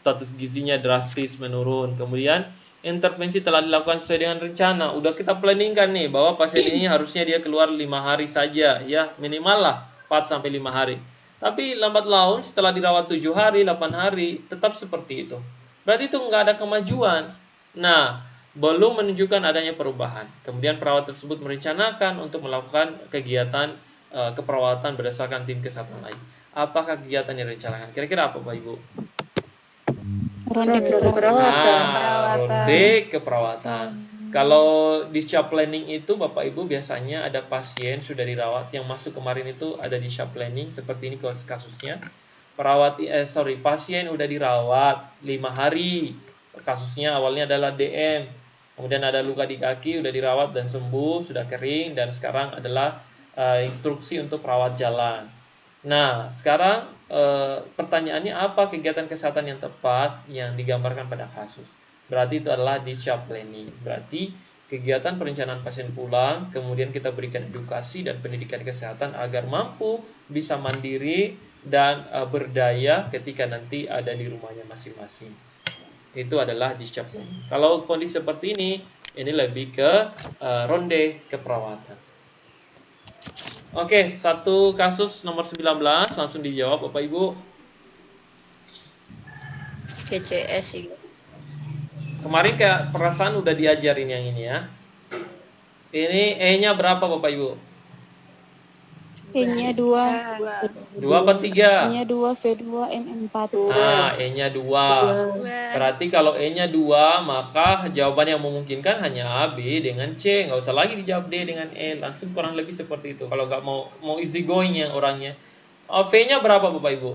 Status gizinya drastis menurun. Kemudian intervensi telah dilakukan sesuai dengan rencana. Udah kita planningkan nih bahwa pasien ini harusnya dia keluar 5 hari saja, ya minimal lah 4-5 hari. Tapi lambat laun setelah dirawat 7 hari, 8 hari tetap seperti itu. Berarti itu nggak ada kemajuan. Nah, belum menunjukkan adanya perubahan. Kemudian perawat tersebut merencanakan untuk melakukan kegiatan keperawatan berdasarkan tim kesehatan lain. Apakah kegiatan yang direncanakan? Kira-kira apa Pak Ibu? Ronde keperawatan. Ronde keperawatan. Kalau di SHAP planning itu Bapak Ibu biasanya ada pasien sudah dirawat, yang masuk kemarin itu ada di SHAP planning seperti ini kasusnya. Pasien udah dirawat 5 hari. Kasusnya awalnya adalah DM, kemudian ada luka di kaki, udah dirawat dan sembuh, sudah kering, dan sekarang adalah instruksi untuk perawat jalan. Nah, sekarang pertanyaannya apa kegiatan kesehatan yang tepat yang digambarkan pada kasus? Berarti itu adalah discharge planning. Berarti kegiatan perencanaan pasien pulang, kemudian kita berikan edukasi dan pendidikan kesehatan agar mampu bisa mandiri dan berdaya ketika nanti ada di rumahnya masing-masing. Itu adalah discharge planning. Kalau kondisi seperti ini lebih ke ronde keperawatan. Oke, satu kasus nomor 19 langsung dijawab Bapak Ibu. GCS itu. Kemarin kayak perasaan udah diajarin yang ini ya. Ini E-nya berapa Bapak Ibu? E-nya 2. 2 apa 3? E-nya 2, V2, M4. Nah, E-nya 2. Berarti kalau E-nya 2, maka jawaban yang memungkinkan hanya A, B dengan C. Nggak usah lagi dijawab D dengan E. Langsung kurang lebih seperti itu. Kalau nggak mau easy going ya orangnya. V-nya berapa Bapak Ibu?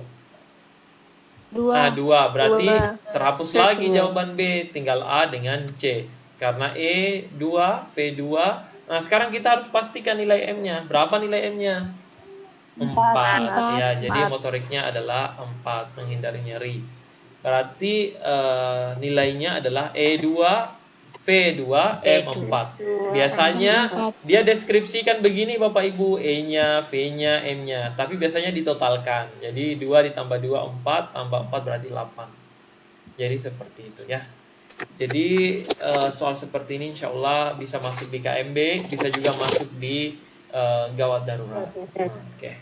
2. Nah, 2. Berarti terhapus C lagi 2. jawaban B. Tinggal A dengan C. Karena E 2, V 2. Nah, sekarang kita harus pastikan nilai M-nya. Berapa nilai M-nya? 4. Ya, jadi motoriknya adalah 4. Menghindari nyeri. Berarti nilainya adalah E2, V2, M4. Biasanya dia deskripsikan begini Bapak Ibu. E-nya, V-nya, M-nya. Tapi biasanya ditotalkan. Jadi 2 ditambah 2, 4. Tambah 4 berarti 8. Jadi seperti itu ya. Jadi soal seperti ini insya Allah bisa masuk di KMB. Bisa juga masuk di gawat darurat. Oke.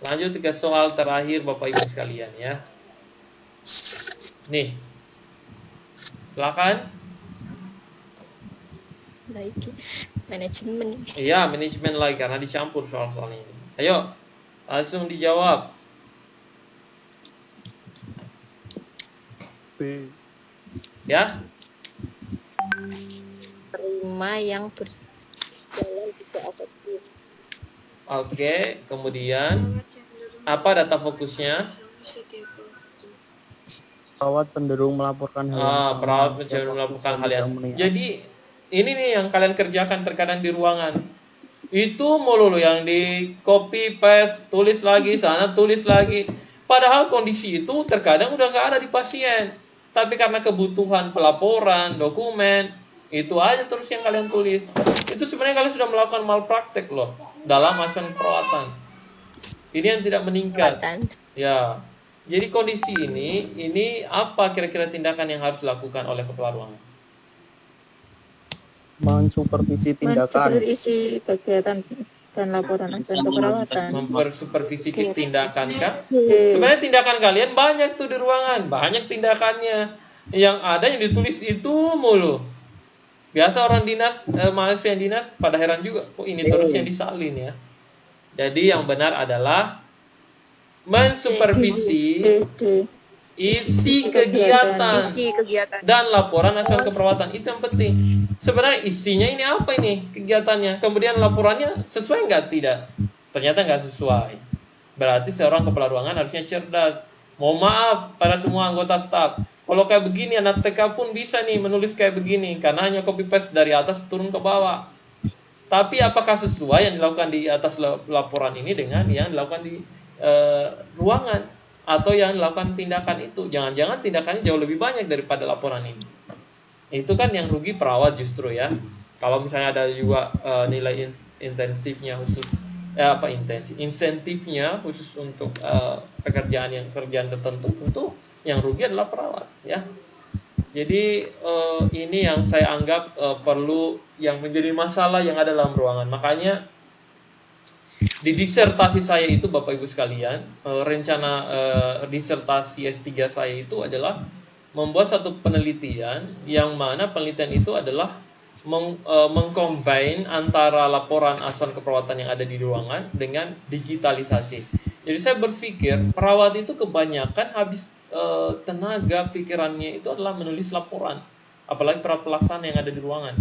Lanjut ke soal terakhir Bapak Ibu sekalian ya. Nih. Silakan. Lagi manajemen. Iya, manajemen lagi karena dicampur soal-soal ini. Ayo, langsung dijawab. B. Ya. Terima yang berjalan tidak efektif. Oke, kemudian apa data fokusnya? Perawat cenderung melaporkan hal yang sama. Perawat cenderung melaporkan hal yang sama. Jadi ini nih yang kalian kerjakan terkadang di ruangan. Itu mulu yang di copy paste, tulis lagi sana, tulis lagi. Padahal kondisi itu terkadang udah nggak ada di pasien. Tapi karena kebutuhan pelaporan, dokumen, itu aja terus yang kalian tulis. Itu sebenarnya kalian sudah melakukan malpraktek loh dalam masa perawatan. Ini yang tidak meningkat. Ya. Jadi kondisi ini apa kira-kira tindakan yang harus dilakukan oleh kepala ruangan? Mensupervisi tindakan. Mensupervisi kegiatan dan laporan asuhan keperawatan. Mempersupervisi tindakan kan? Sebenarnya tindakan kalian banyak tuh di ruangan, banyak tindakannya. Yang ada yang ditulis itu mulu. Biasa orang dinas, mahasiswa yang dinas pada heran juga, kok ini terus yang disalin ya. Jadi yang benar adalah mensupervisi isi kegiatan dan laporan asuhan keperawatan. Itu yang penting. Sebenarnya isinya ini apa ini kegiatannya, kemudian laporannya sesuai nggak? Tidak, ternyata nggak sesuai. Berarti seorang kepala ruangan harusnya cerdas. Mohon maaf pada semua anggota staf, kalau kayak begini anak TK pun bisa nih menulis kayak begini karena hanya copy paste dari atas turun ke bawah. Tapi apakah sesuai yang dilakukan di atas laporan ini dengan yang dilakukan di ruangan atau yang dilakukan tindakan itu? Jangan-jangan tindakannya jauh lebih banyak daripada laporan ini. Itu kan yang rugi perawat justru ya. Kalau misalnya ada juga nilai intensifnya khusus, insentifnya khusus untuk kerjaan tertentu, tentu yang rugi adalah perawat ya. Jadi ini yang saya anggap perlu yang menjadi masalah yang ada dalam ruangan. Makanya di disertasi saya itu Bapak Ibu sekalian, rencana disertasi S3 saya itu adalah membuat satu penelitian yang mana penelitian itu adalah mengcombine antara laporan asuhan keperawatan yang ada di ruangan dengan digitalisasi. Jadi saya berpikir perawat itu kebanyakan habis tenaga pikirannya itu adalah menulis laporan, apalagi para pelaksana yang ada di ruangan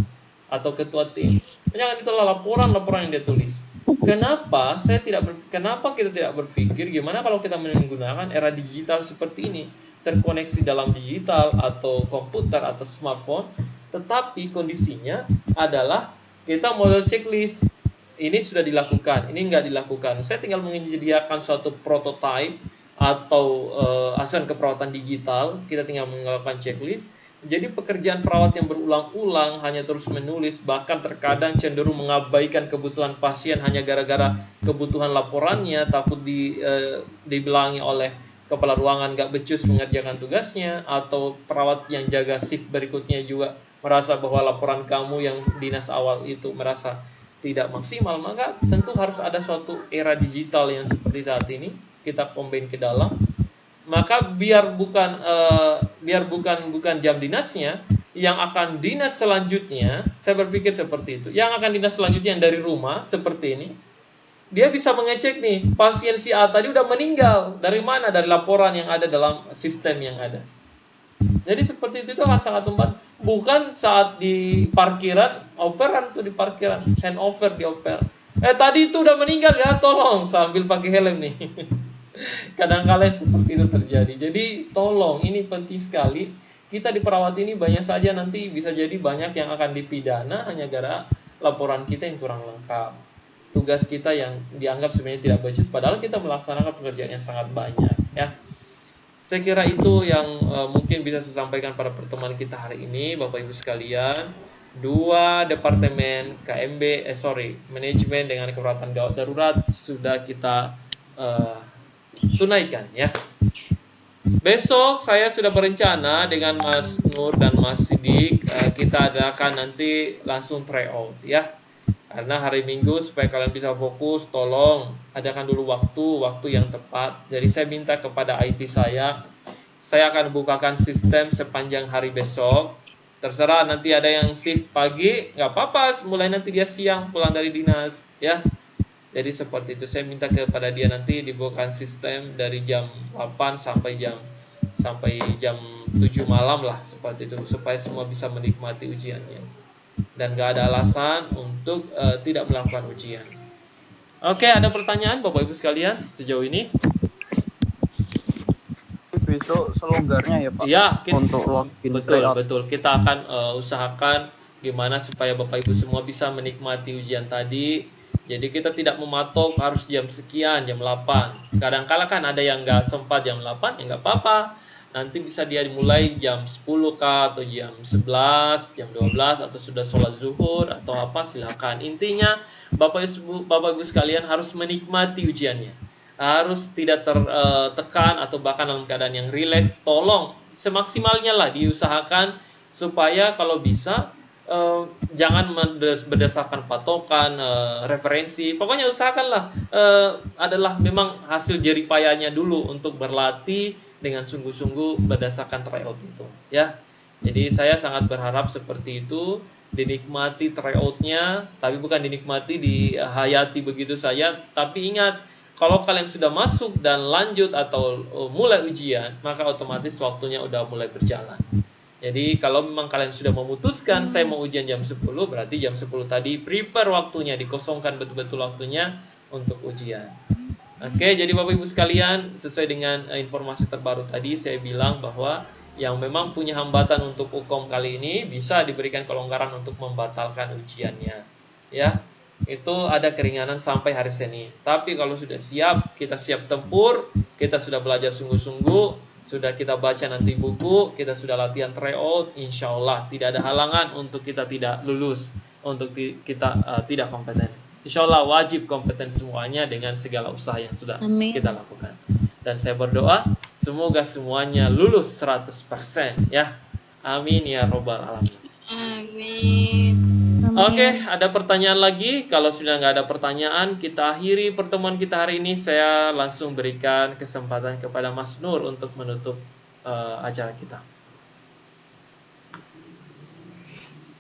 atau ketua tim. Jangan itulah laporan yang dia tulis. Kenapa kita tidak berpikir gimana kalau kita menggunakan era digital seperti ini, terkoneksi dalam digital atau komputer atau smartphone, tetapi kondisinya adalah kita model checklist. Ini sudah dilakukan, ini enggak dilakukan. Saya tinggal menyediakan suatu prototype atau asuhan keperawatan digital, kita tinggal melakukan checklist. Jadi pekerjaan perawat yang berulang-ulang hanya terus menulis, bahkan terkadang cenderung mengabaikan kebutuhan pasien hanya gara-gara kebutuhan laporannya, takut dibilangi oleh kepala ruangan gak becus mengerjakan tugasnya, atau perawat yang jaga shift berikutnya juga merasa bahwa laporan kamu yang dinas awal itu merasa tidak maksimal. Maka tentu harus ada suatu era digital yang seperti saat ini kita combine ke dalam. Maka biar bukan jam dinasnya, yang akan dinas selanjutnya, saya berpikir seperti itu. Yang akan dinas selanjutnya yang dari rumah seperti ini, dia bisa mengecek nih, pasien si A tadi udah meninggal. Dari mana? Dari laporan yang ada dalam sistem yang ada. Jadi seperti itu akan sangat membantu. Bukan saat di parkiran, operan tuh di parkiran, handover di operan. Tadi itu udah meninggal ya, tolong sambil pakai helm nih. Kadang-kadang seperti itu terjadi. Jadi tolong, ini penting sekali. Kita di perawat ini banyak saja nanti bisa jadi banyak yang akan dipidana hanya gara laporan kita yang kurang lengkap. Tugas kita yang dianggap sebenarnya tidak becus, padahal kita melaksanakan pekerjaan yang sangat banyak, ya. Saya kira itu yang mungkin bisa saya sampaikan pada pertemuan kita hari ini, Bapak Ibu sekalian. 2 departemen manajemen dengan keperawatan gawat darurat sudah kita tunaikan, ya. Besok saya sudah berencana dengan Mas Nur dan Mas Sidik, kita adakan nanti langsung tryout, ya. Karena hari Minggu supaya kalian bisa fokus, tolong adakan dulu waktu yang tepat. Jadi saya minta kepada IT saya akan bukakan sistem sepanjang hari besok. Terserah nanti ada yang shift pagi, nggak apa-apa, mulai nanti dia siang pulang dari dinas, ya. Jadi seperti itu, saya minta kepada dia nanti dibukakan sistem dari jam 8 sampai jam 7 malam lah, seperti itu, supaya semua bisa menikmati ujiannya. Dan gak ada alasan untuk tidak melakukan ujian. Oke, ada pertanyaan Bapak Ibu sekalian sejauh ini? Besok selonggarnya ya Pak? Ya, untuk login. Betul. Kita akan usahakan gimana supaya Bapak Ibu semua bisa menikmati ujian tadi. Jadi kita tidak mematok harus jam sekian, jam 8. Kadang-kala kan ada yang gak sempat jam 8, ya gak apa-apa. Nanti bisa dia dimulai jam 10 kah, atau jam 11, jam 12, atau sudah sholat zuhur, atau apa, silakan. Intinya, Bapak Ibu sekalian harus menikmati ujiannya. Harus tidak tertekan, atau bahkan dalam keadaan yang rileks. Tolong, semaksimalnya lah diusahakan, supaya kalau bisa, jangan berdasarkan patokan, referensi. Pokoknya usahakanlah, adalah memang hasil jeripayanya dulu untuk berlatih, dengan sungguh-sungguh berdasarkan tryout itu, ya. Jadi saya sangat berharap seperti itu, dinikmati tryoutnya, tapi bukan dinikmati dihayati begitu saja. Tapi ingat, kalau kalian sudah masuk dan lanjut atau mulai ujian, maka otomatis waktunya udah mulai berjalan. Jadi kalau memang kalian sudah memutuskan saya mau ujian jam 10, berarti jam 10 tadi prepare waktunya, dikosongkan betul-betul waktunya untuk ujian. Oke, jadi Bapak Ibu sekalian, sesuai dengan informasi terbaru tadi, saya bilang bahwa yang memang punya hambatan untuk UKOM kali ini bisa diberikan kelonggaran untuk membatalkan ujiannya. Ya, itu ada keringanan sampai hari Senin. Tapi kalau sudah siap, kita siap tempur, kita sudah belajar sungguh-sungguh, sudah kita baca nanti buku, kita sudah latihan tryout, insya Allah tidak ada halangan untuk kita tidak lulus, untuk kita tidak kompeten. Insya Allah wajib kompeten semuanya dengan segala usaha yang sudah kita lakukan. Dan saya berdoa semoga semuanya lulus 100%, ya. Amin ya robbal alamin. Amin. Oke, ada pertanyaan lagi? Kalau sudah nggak ada pertanyaan, kita akhiri pertemuan kita hari ini. Saya langsung berikan kesempatan kepada Mas Nur untuk menutup acara kita.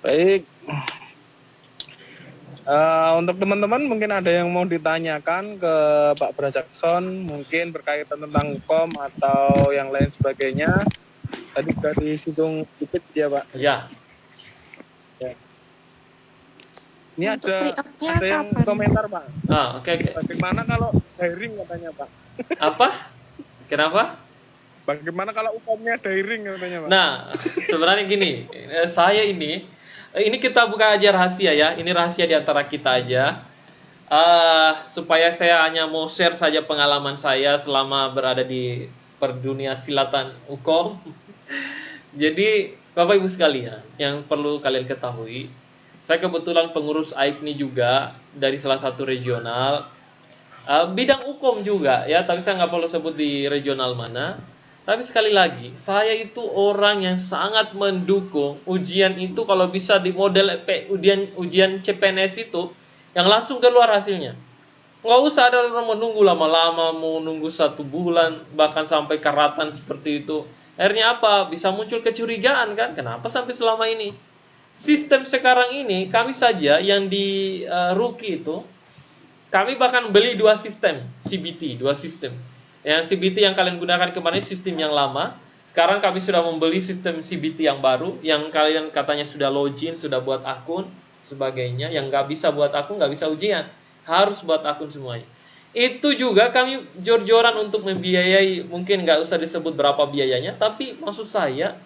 Baik. Untuk teman-teman mungkin ada yang mau ditanyakan ke Pak Brajakson, mungkin berkaitan tentang UKOM atau yang lain sebagainya. Tadi sudah disinggung sedikit ya Pak. Ya. Ini ada yang komentar Pak. Oke. Bagaimana kalau daring katanya Pak? Apa? Kenapa? Bagaimana kalau UKOM-nya daring katanya Pak? Nah, sebenarnya gini, saya ini kita buka aja rahasia ya. Ini rahasia di antara kita aja. Supaya saya hanya mau share saja pengalaman saya selama berada di perdunia silatan UKOM. Jadi, Bapak Ibu sekalian, yang perlu kalian ketahui, saya kebetulan pengurus AIPNI juga dari salah satu regional. Bidang UKOM juga ya, tapi saya nggak perlu sebut di regional mana. Tapi sekali lagi, saya itu orang yang sangat mendukung ujian itu kalau bisa di model ujian CPNS itu yang langsung keluar hasilnya. Nggak usah ada orang menunggu lama-lama, mau nunggu 1 bulan, bahkan sampai karatan seperti itu. Akhirnya apa? Bisa muncul kecurigaan kan? Kenapa sampai selama ini? Sistem sekarang ini, kami saja yang di Ruki itu, Kami bahkan beli 2 sistem CBT, 2 sistem. Yang CBT yang kalian gunakan kemarin sistem yang lama. Sekarang kami sudah membeli sistem CBT yang baru, yang kalian katanya sudah login, sudah buat akun, sebagainya. Yang nggak bisa buat akun, nggak bisa ujian, harus buat akun semuanya. Itu juga kami jor-joran untuk membiayai, mungkin nggak usah disebut berapa biayanya, tapi maksud saya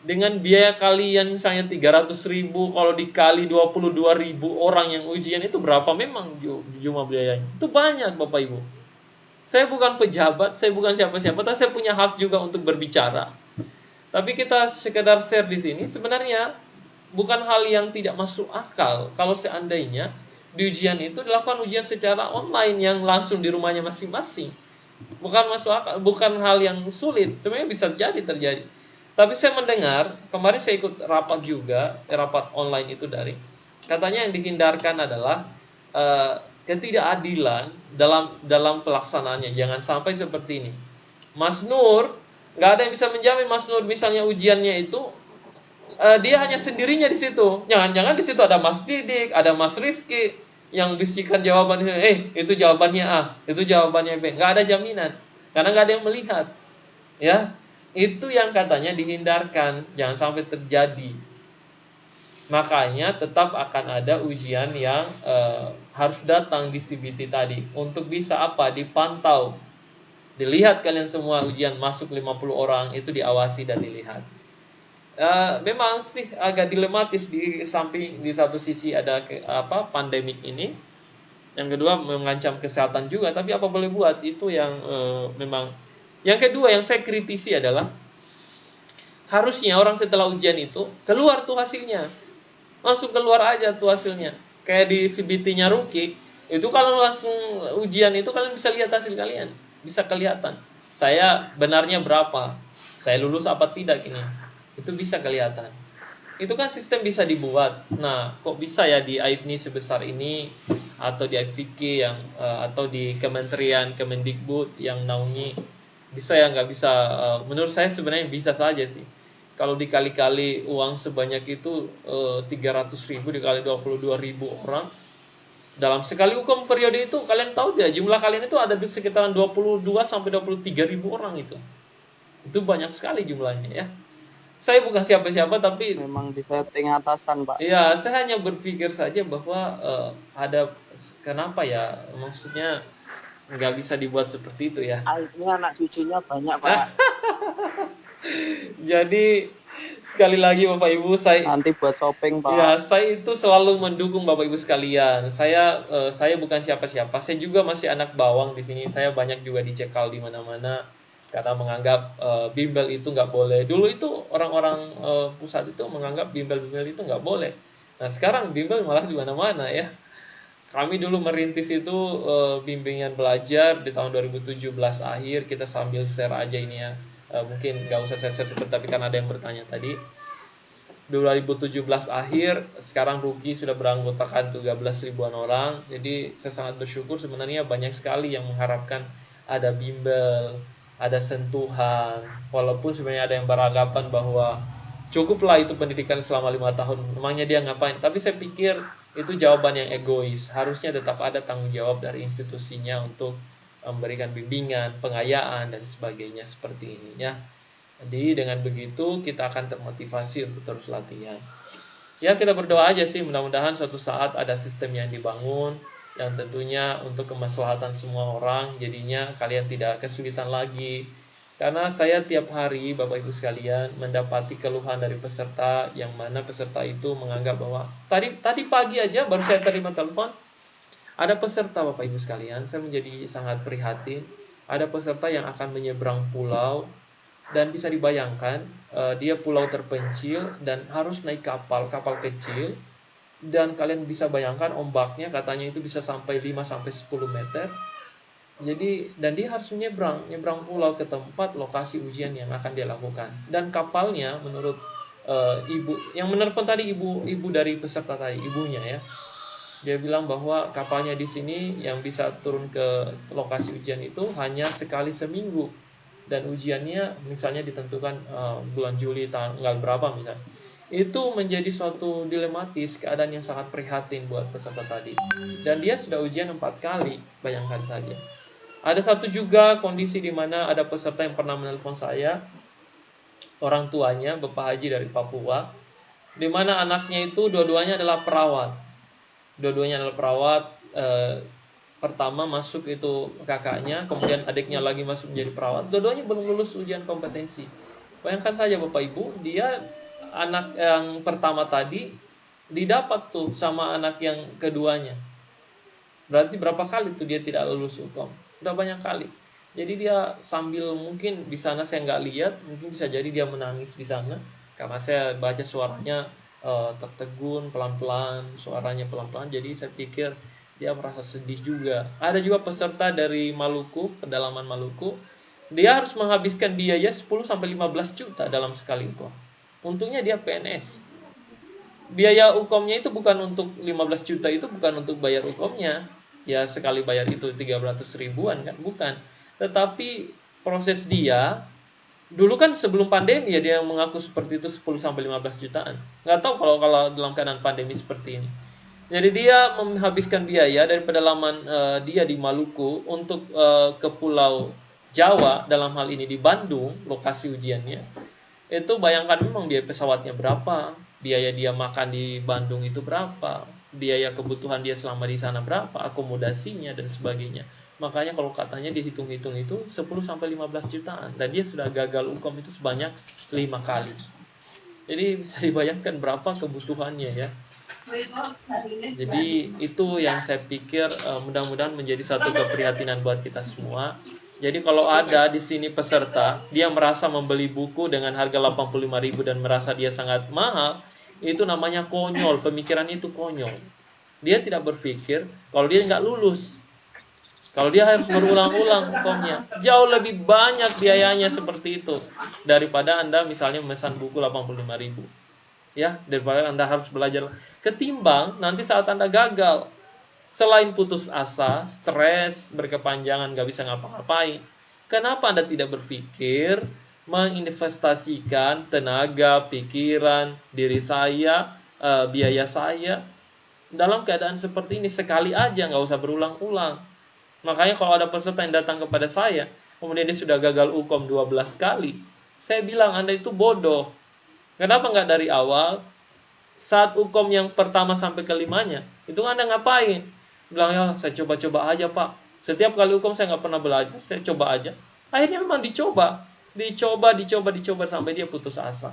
dengan biaya kalian misalnya 300.000, kalau dikali 22.000 orang yang ujian itu berapa memang jumlah biayanya? Itu banyak Bapak Ibu. Saya bukan pejabat, saya bukan siapa-siapa, tapi saya punya hak juga untuk berbicara. Tapi kita sekedar share di sini, sebenarnya bukan hal yang tidak masuk akal kalau seandainya di ujian itu dilakukan ujian secara online yang langsung di rumahnya masing-masing. Bukan masuk akal, bukan hal yang sulit, sebenarnya bisa terjadi. Tapi saya mendengar, kemarin saya ikut rapat juga, rapat online itu daring. Katanya yang dihindarkan adalah ketidakadilan dalam pelaksanaannya. Jangan sampai seperti ini. Mas Nur, nggak ada yang bisa menjamin Mas Nur misalnya ujiannya itu dia hanya sendirinya di situ. Jangan-jangan di situ ada Mas Didik, ada Mas Rizky yang bisikan jawabannya, itu jawabannya A, itu jawabannya B. Nggak ada jaminan, karena nggak ada yang melihat. Ya, itu yang katanya dihindarkan, jangan sampai terjadi. Makanya tetap akan ada ujian yang harus datang di CBT tadi. Untuk bisa apa? Dipantau. Dilihat kalian semua ujian masuk 50 orang, itu diawasi dan dilihat. Memang sih agak dilematis di samping di satu sisi ada pandemik ini. Yang kedua mengancam kesehatan juga, tapi apa boleh buat? Itu yang memang. Yang kedua yang saya kritisi adalah harusnya orang setelah ujian itu keluar tuh hasilnya. Langsung keluar aja tuh hasilnya. Kayak di CBT-nya Ruki, itu kalau langsung ujian itu kalian bisa lihat hasil kalian. Bisa kelihatan. Saya benarnya berapa? Saya lulus apa tidak ini? Itu bisa kelihatan. Itu kan sistem bisa dibuat. Nah, kok bisa ya di AIPNI sebesar ini, atau di IPK yang atau di Kementerian Kemendikbud yang naungi, bisa ya nggak bisa? Menurut saya sebenarnya bisa saja sih. Kalau dikali-kali uang sebanyak itu 300.000 dikali 22.000 orang dalam sekali hukum periode itu, kalian tahu tidak jumlah kalian itu ada di sekitaran 22 sampai 23.000 orang itu. Itu banyak sekali jumlahnya ya. Saya bukan siapa-siapa tapi memang di setting atasan, Pak. Iya, saya hanya berpikir saja bahwa ada kenapa ya, maksudnya nggak bisa dibuat seperti itu ya. Ini anak cucunya banyak, Pak. Jadi sekali lagi Bapak Ibu, saya nanti buat shopping, Pak. Ya, saya itu selalu mendukung Bapak Ibu sekalian. Saya bukan siapa-siapa. Saya juga masih anak bawang di sini. Saya banyak juga dicekal di mana-mana karena menganggap bimbel itu nggak boleh. Dulu itu orang-orang pusat itu menganggap bimbel-bimbel itu nggak boleh. Nah, sekarang bimbel malah di mana-mana ya. Kami dulu merintis itu bimbingan belajar di tahun 2017 akhir. Kita sambil share aja ini ya. Mungkin nggak usah saya share tapi karena ada yang bertanya tadi. 2017 akhir, sekarang Ruki sudah beranggotakan 13 ribuan orang. Jadi saya sangat bersyukur, sebenarnya banyak sekali yang mengharapkan ada bimbel, ada sentuhan. Walaupun sebenarnya ada yang beranggapan bahwa cukuplah itu pendidikan selama 5 tahun, memangnya dia ngapain. Tapi saya pikir itu jawaban yang egois. Harusnya tetap ada tanggung jawab dari institusinya untuk memberikan bimbingan, pengayaan, dan sebagainya seperti ini ya. Jadi dengan begitu kita akan termotivasi untuk terus latihan. Ya, kita berdoa aja sih, mudah-mudahan suatu saat ada sistem yang dibangun yang tentunya untuk kemaslahatan semua orang, jadinya kalian tidak kesulitan lagi. Karena saya tiap hari Bapak Ibu sekalian mendapati keluhan dari peserta yang mana peserta itu menganggap bahwa tadi pagi aja baru saya terima telepon. Ada peserta Bapak Ibu sekalian, saya menjadi sangat prihatin. Ada peserta yang akan menyeberang pulau dan bisa dibayangkan dia pulau terpencil dan harus naik kapal kecil, dan kalian bisa bayangkan ombaknya katanya itu bisa sampai 5 sampai 10 meter. Jadi dan dia harus menyeberang pulau ke tempat lokasi ujian yang akan dia lakukan. Dan kapalnya menurut ibu yang menelepon tadi, ibu dari peserta tadi, ibunya ya. Dia bilang bahwa kapalnya di sini yang bisa turun ke lokasi ujian itu hanya sekali seminggu. Dan ujiannya misalnya ditentukan bulan Juli tanggal berapa misalnya. Itu menjadi suatu dilematis, keadaan yang sangat prihatin buat peserta tadi. Dan dia sudah ujian 4 kali, bayangkan saja. Ada satu juga kondisi di mana ada peserta yang pernah menelpon saya, orang tuanya, Bapak Haji dari Papua, di mana anaknya itu dua-duanya adalah perawat. Dua-duanya adalah perawat. Pertama masuk itu kakaknya, kemudian adiknya lagi masuk menjadi perawat. Dua-duanya belum lulus ujian kompetensi. Bayangkan saja Bapak Ibu, dia anak yang pertama tadi didapat tuh sama anak yang keduanya. Berarti berapa kali tuh dia tidak lulus UKOM? Udah banyak kali. Jadi dia sambil mungkin di sana saya nggak lihat, mungkin bisa jadi dia menangis di sana karena saya baca suaranya tertegun pelan-pelan, suaranya pelan-pelan. Jadi saya pikir dia merasa sedih juga. Ada juga peserta dari Maluku, pedalaman Maluku. Dia harus menghabiskan biaya 10-15 juta dalam sekali UKOM. Untungnya dia PNS. Biaya UKOM-nya itu bukan untuk 15 juta, itu bukan untuk bayar UKOM-nya. Ya sekali bayar itu 300 ribuan kan, bukan. Tetapi proses dia, dulu kan sebelum pandemi ya dia mengaku seperti itu 10-15 jutaan. Nggak tahu kalau dalam keadaan pandemi seperti ini. Jadi dia menghabiskan biaya dari pedalaman dia di Maluku untuk ke Pulau Jawa, dalam hal ini di Bandung, lokasi ujiannya. Itu bayangkan memang biaya pesawatnya berapa, biaya dia makan di Bandung itu berapa, biaya kebutuhan dia selama di sana berapa, akomodasinya dan sebagainya. Makanya kalau katanya dihitung-hitung itu 10-15 jutaan. Dan dia sudah gagal UKOM itu sebanyak 5 kali. Jadi bisa dibayangkan berapa kebutuhannya ya. Jadi itu yang saya pikir mudah-mudahan menjadi satu keprihatinan buat kita semua. Jadi kalau ada di sini peserta, dia merasa membeli buku dengan harga 85.000 dan merasa dia sangat mahal, itu namanya konyol, pemikiran itu konyol. Dia tidak berpikir kalau dia nggak lulus. Kalau dia harus berulang-ulang UKOM-nya, jauh lebih banyak biayanya seperti itu daripada Anda misalnya memesan buku 85.000. Ya, daripada Anda harus belajar. Ketimbang nanti saat Anda gagal, selain putus asa, stres, berkepanjangan, gak bisa ngapa-ngapain, kenapa Anda tidak berpikir menginvestasikan tenaga, pikiran, diri saya, biaya saya dalam keadaan seperti ini sekali aja, gak usah berulang-ulang. Makanya kalau ada peserta yang datang kepada saya, kemudian dia sudah gagal UKOM 12 kali, saya bilang Anda itu bodoh. Kenapa nggak dari awal? Saat UKOM yang pertama sampai kelimanya, itu Anda ngapain? Bilang, ya saya coba-coba aja Pak. Setiap kali UKOM saya nggak pernah belajar, saya coba aja. Akhirnya memang dicoba sampai dia putus asa.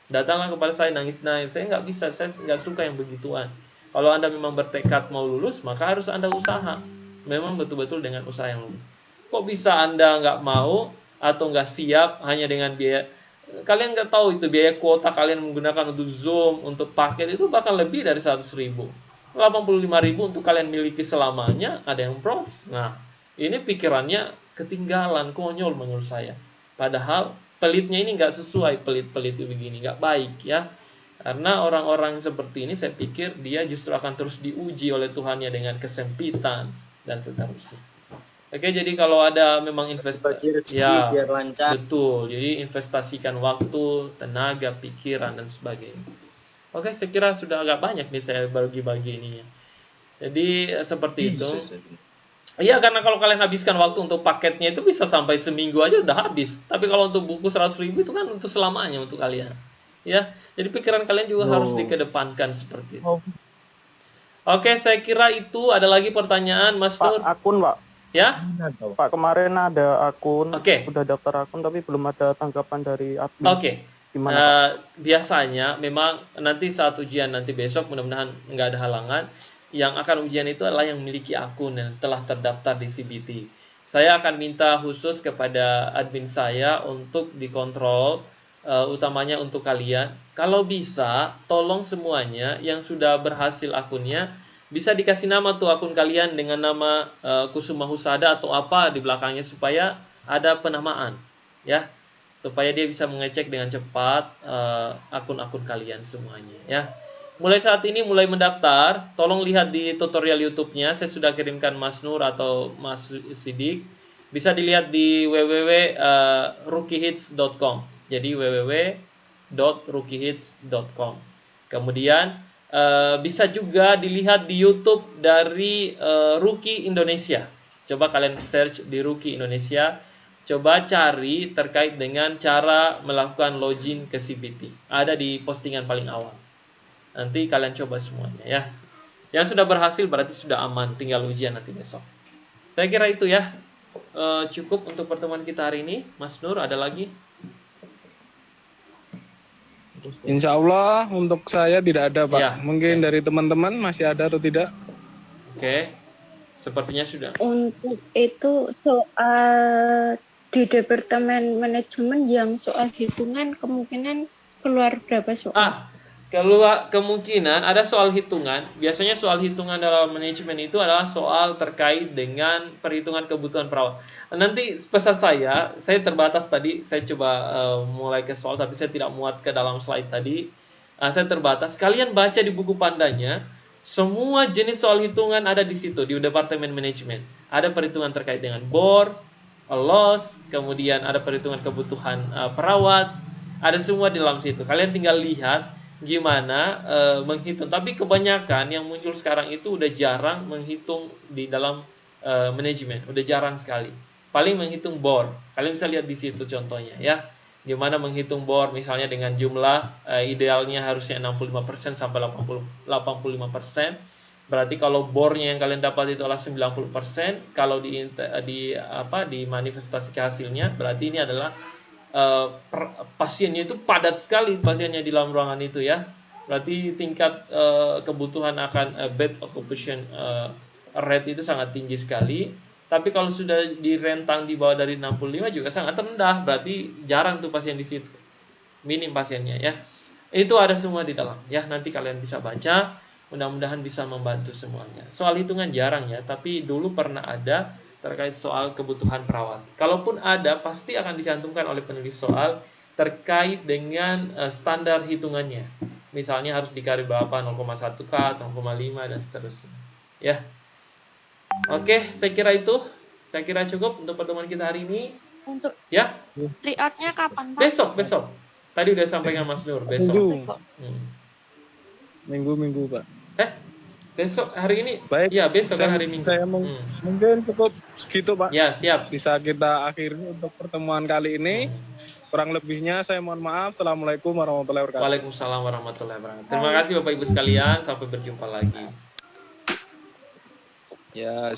Datanglah kepada saya nangis-nangis, saya nggak bisa, saya nggak suka yang begituan. Kalau Anda memang bertekad mau lulus, maka harus Anda usaha. Memang betul-betul dengan usaha yang lulus. Kok bisa Anda nggak mau atau nggak siap hanya dengan biaya? Kalian nggak tahu itu biaya kuota kalian menggunakan untuk Zoom, untuk paket itu bahkan lebih dari 100.000. 85.000 untuk kalian miliki selamanya, ada yang protes. Nah, ini pikirannya ketinggalan, konyol menurut saya. Padahal pelitnya ini nggak sesuai, pelit-pelit begini, nggak baik ya. Karena orang-orang seperti ini saya pikir dia justru akan terus diuji oleh Tuhannya dengan kesempitan dan seterusnya. Oke, jadi kalau ada memang investasi, ya biar lancar. Betul. Jadi investasikan waktu, tenaga, pikiran dan sebagainya. Oke, saya kira sudah agak banyak nih saya bagi-bagi ininya. Jadi seperti itu. Iya, karena kalau kalian habiskan waktu untuk paketnya itu bisa sampai seminggu aja udah habis. Tapi kalau untuk buku 100.000 itu kan untuk selamanya untuk kalian. Ya, jadi pikiran kalian juga harus dikedepankan seperti itu. Oke, saya kira itu. Ada lagi pertanyaan, Mas Nur? Akun, Pak. Ya? Pak, kemarin ada akun, Oke. udah daftar akun tapi belum ada tanggapan dari admin. Oke. Gimana, Biasanya memang nanti saat ujian nanti besok mudah-mudahan nggak ada halangan. Yang akan ujian itu adalah yang memiliki akun yang telah terdaftar di CBT. Saya akan minta khusus kepada admin saya untuk dikontrol, utamanya untuk kalian. Kalau bisa, tolong semuanya yang sudah berhasil akunnya bisa dikasih nama tuh akun kalian dengan nama Kusuma Husada atau apa di belakangnya supaya ada penamaan ya, supaya dia bisa mengecek dengan cepat akun-akun kalian semuanya ya. Mulai saat ini mulai mendaftar, tolong lihat di tutorial YouTube-nya, saya sudah kirimkan Mas Nur atau Mas Sidik. Bisa dilihat di www.rookiehits.com. Jadi www www.rookiehits.com. Kemudian bisa juga dilihat di YouTube dari Rookie Indonesia. Coba kalian search di Rookie Indonesia. Coba cari terkait dengan cara melakukan login ke CBT. Ada di postingan paling awal. Nanti kalian coba semuanya ya. Yang sudah berhasil berarti sudah aman. Tinggal ujian nanti besok. Saya kira itu ya. Cukup untuk pertemuan kita hari ini. Mas Nur, ada lagi? Insya Allah untuk saya tidak ada Pak. Ya, Mungkin dari teman-teman masih ada atau tidak? Oke. Sepertinya sudah. Untuk itu soal di Departemen Manajemen yang soal hitungan kemungkinan keluar berapa soal? Keluar kemungkinan ada soal hitungan. Biasanya soal hitungan dalam manajemen itu adalah soal terkait dengan perhitungan kebutuhan perawat. Nanti pesan saya terbatas tadi. Saya coba mulai ke soal, tapi saya tidak muat ke dalam slide tadi. Saya terbatas. Kalian baca di buku pandanya. Semua jenis soal hitungan ada di situ di Departemen Manajemen. Ada perhitungan terkait dengan bor, loss, kemudian ada perhitungan kebutuhan perawat. Ada semua di dalam situ. Kalian tinggal lihat gimana menghitung. Tapi kebanyakan yang muncul sekarang itu udah jarang menghitung di dalam manajemen, udah jarang sekali. Paling menghitung bor. Kalian bisa lihat di situ contohnya ya. Gimana menghitung bor misalnya dengan jumlah idealnya harusnya 65% sampai 85%. Berarti kalau bornya yang kalian dapat itu adalah 90%, kalau di manifestasi hasilnya berarti ini adalah pasiennya itu padat sekali pasiennya di dalam ruangan itu ya. Berarti tingkat kebutuhan akan bed occupation rate itu sangat tinggi sekali. Tapi kalau sudah direntang di bawah dari 65 juga sangat rendah. Berarti jarang tuh pasien di situ. Minim pasiennya ya. Itu ada semua di dalam ya. Nanti kalian bisa baca. Mudah-mudahan bisa membantu semuanya. Soal hitungan jarang ya. Tapi dulu pernah ada terkait soal kebutuhan perawat. Kalaupun ada, pasti akan dicantumkan oleh penulis soal terkait dengan standar hitungannya. Misalnya harus dikali berapa, 0,1K, 0,5 dan seterusnya. Ya. Oke, saya kira itu. Saya kira cukup untuk pertemuan kita hari ini. Untuk ya. tryout-nya kapan, Pak? Besok. Tadi udah sampaikan Mas Nur, besok. Minggu, Pak. Besok hari ini. Baik. Ya, besok kan hari Minggu. Saya mungkin cukup segitu, Pak. Ya, siap. Bisa kita akhiri untuk pertemuan kali ini. Kurang lebihnya saya mohon maaf. Assalamualaikum warahmatullahi wabarakatuh. Waalaikumsalam warahmatullahi wabarakatuh. Terima kasih Bapak Ibu sekalian. Sampai berjumpa lagi. Ya.